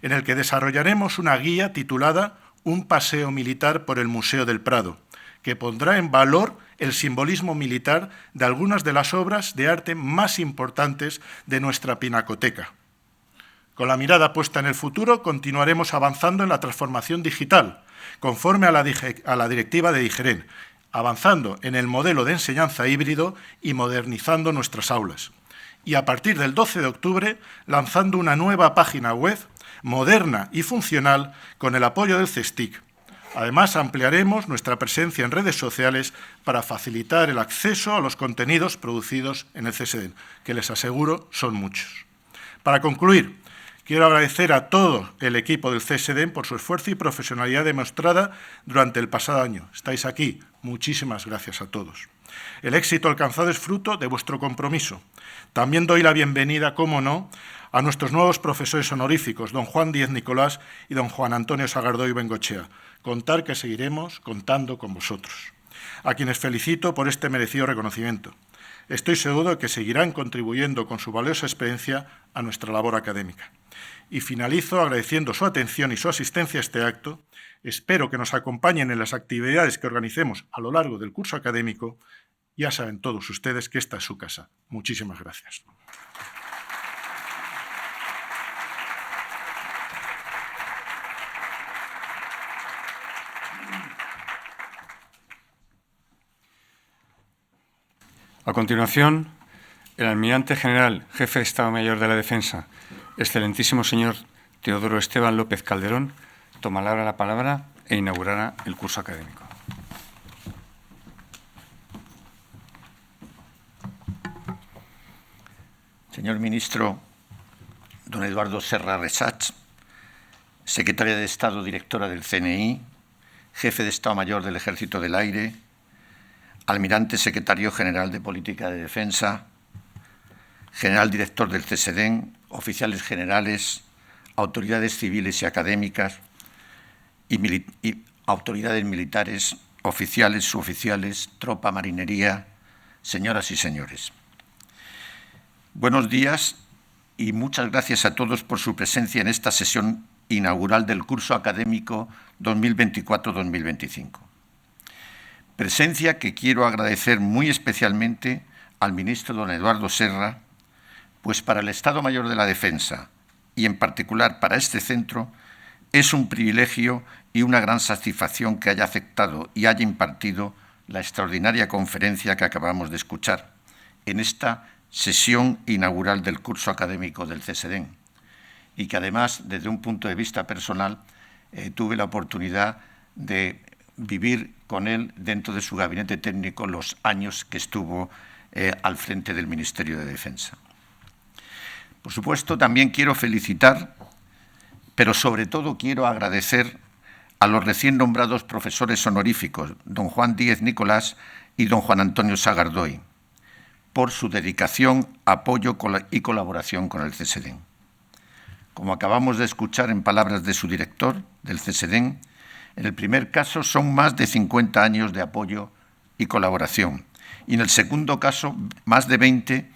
en el que desarrollaremos una guía titulada Un paseo militar por el Museo del Prado, que pondrá en valor el simbolismo militar de algunas de las obras de arte más importantes de nuestra pinacoteca. Con la mirada puesta en el futuro, continuaremos avanzando en la transformación digital, conforme a la directiva de DIGEREN, avanzando en el modelo de enseñanza híbrido y modernizando nuestras aulas. Y a partir del 12 de octubre, lanzando una nueva página web moderna y funcional con el apoyo del CESTIC. Además, ampliaremos nuestra presencia en redes sociales para facilitar el acceso a los contenidos producidos en el CSDEN, que les aseguro son muchos. Para concluir, quiero agradecer a todo el equipo del CSDEN por su esfuerzo y profesionalidad demostrada durante el pasado año. Estáis aquí. Muchísimas gracias a todos. El éxito alcanzado es fruto de vuestro compromiso. También doy la bienvenida, como no, a nuestros nuevos profesores honoríficos, don Juan Díez Nicolás y don Juan Antonio Sagardoy Bengochea. Contar que seguiremos contando con vosotros, a quienes felicito por este merecido reconocimiento. Estoy seguro de que seguirán contribuyendo con su valiosa experiencia a nuestra labor académica. Y finalizo agradeciendo su atención y su asistencia a este acto. Espero que nos acompañen en las actividades que organicemos a lo largo del curso académico. Ya saben todos ustedes que esta es su casa. Muchísimas gracias. A continuación, el almirante general, jefe de Estado Mayor de la Defensa, excelentísimo señor Teodoro Esteban López Calderón, tomará ahora la palabra e inaugurará el curso académico. Señor ministro don Eduardo Serra Resach, secretaria de Estado, directora del CNI, jefe de Estado Mayor del Ejército del Aire, almirante secretario general de Política de Defensa, general director del CSDEN, oficiales generales, autoridades civiles y académicas y autoridades militares, oficiales, suboficiales, tropa, marinería, señoras y señores. Buenos días y muchas gracias a todos por su presencia en esta sesión inaugural del curso académico 2024-2025. Presencia que quiero agradecer muy especialmente al ministro don Eduardo Serra, pues para el Estado Mayor de la Defensa y en particular para este centro es un privilegio y una gran satisfacción que haya aceptado y haya impartido la extraordinaria conferencia que acabamos de escuchar en esta sesión inaugural del curso académico del CSDEN y que además, desde un punto de vista personal, tuve la oportunidad de vivir con él dentro de su gabinete técnico los años que estuvo al frente del Ministerio de Defensa. Por supuesto, también quiero felicitar, pero sobre todo quiero agradecer a los recién nombrados profesores honoríficos, don Juan Díez Nicolás y don Juan Antonio Sagardoy, por su dedicación, apoyo y colaboración con el CSDEN. Como acabamos de escuchar en palabras de su director del CSDEN, en el primer caso son más de 50 años de apoyo y colaboración, y en el segundo caso más de 20,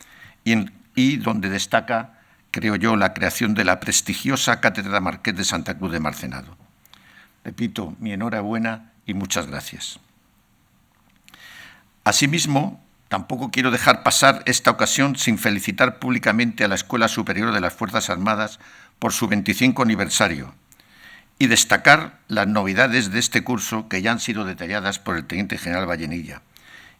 y donde destaca, creo yo, la creación de la prestigiosa Cátedra Marqués de Santa Cruz de Marcenado. Repito, mi enhorabuena y muchas gracias. Asimismo, tampoco quiero dejar pasar esta ocasión sin felicitar públicamente a la Escuela Superior de las Fuerzas Armadas por su 25 aniversario y destacar las novedades de este curso que ya han sido detalladas por el Teniente General Vallenilla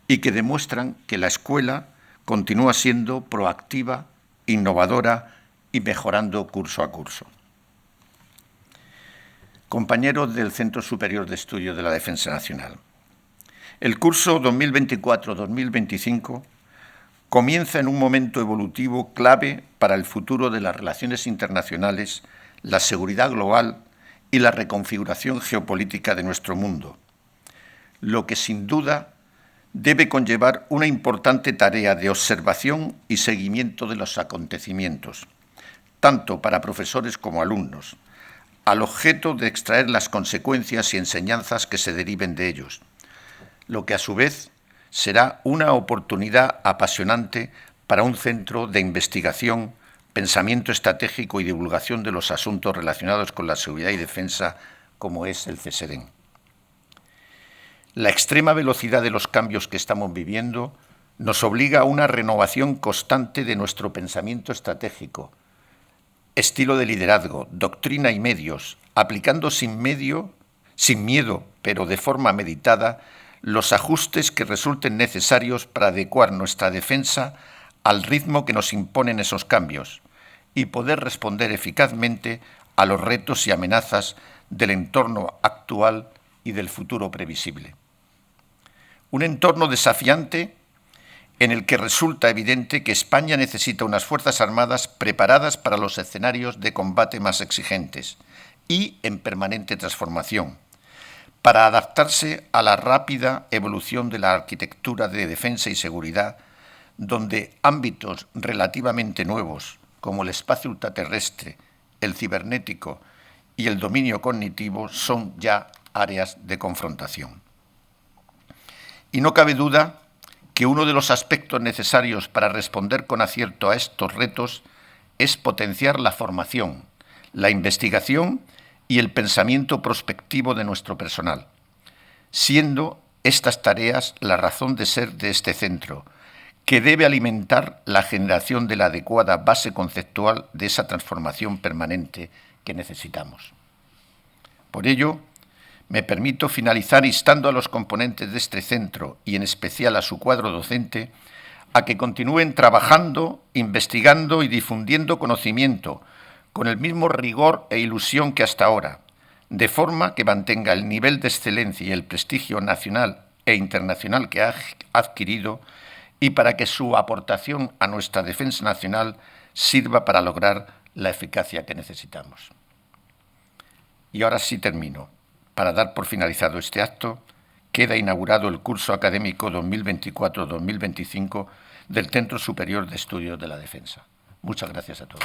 y que demuestran que la escuela continúa siendo proactiva, innovadora y mejorando curso a curso. Compañeros del Centro Superior de Estudios de la Defensa Nacional, el curso 2024-2025 comienza en un momento evolutivo clave para el futuro de las relaciones internacionales, la seguridad global y la reconfiguración geopolítica de nuestro mundo, lo que sin duda debe conllevar una importante tarea de observación y seguimiento de los acontecimientos, tanto para profesores como alumnos, al objeto de extraer las consecuencias y enseñanzas que se deriven de ellos, lo que a su vez será una oportunidad apasionante para un centro de investigación, pensamiento estratégico y divulgación de los asuntos relacionados con la seguridad y defensa como es el CSDEN. La extrema velocidad de los cambios que estamos viviendo nos obliga a una renovación constante de nuestro pensamiento estratégico, estilo de liderazgo, doctrina y medios, aplicando sin miedo, pero de forma meditada, los ajustes que resulten necesarios para adecuar nuestra defensa al ritmo que nos imponen esos cambios y poder responder eficazmente a los retos y amenazas del entorno actual y del futuro previsible. Un entorno desafiante en el que resulta evidente que España necesita unas Fuerzas Armadas preparadas para los escenarios de combate más exigentes y en permanente transformación, para adaptarse a la rápida evolución de la arquitectura de defensa y seguridad, donde ámbitos relativamente nuevos, como el espacio ultraterrestre, el cibernético y el dominio cognitivo, son ya áreas de confrontación. Y no cabe duda que uno de los aspectos necesarios para responder con acierto a estos retos es potenciar la formación, la investigación y el pensamiento prospectivo de nuestro personal, siendo estas tareas la razón de ser de este centro, que debe alimentar la generación de la adecuada base conceptual de esa transformación permanente que necesitamos. Por ello, me permito finalizar instando a los componentes de este centro, y en especial a su cuadro docente, a que continúen trabajando, investigando y difundiendo conocimiento con el mismo rigor e ilusión que hasta ahora, de forma que mantenga el nivel de excelencia y el prestigio nacional e internacional que ha adquirido, y para que su aportación a nuestra defensa nacional sirva para lograr la eficacia que necesitamos. Y ahora sí termino. Para dar por finalizado este acto, queda inaugurado el curso académico 2024-2025 del Centro Superior de Estudios de la Defensa. Muchas gracias a todos.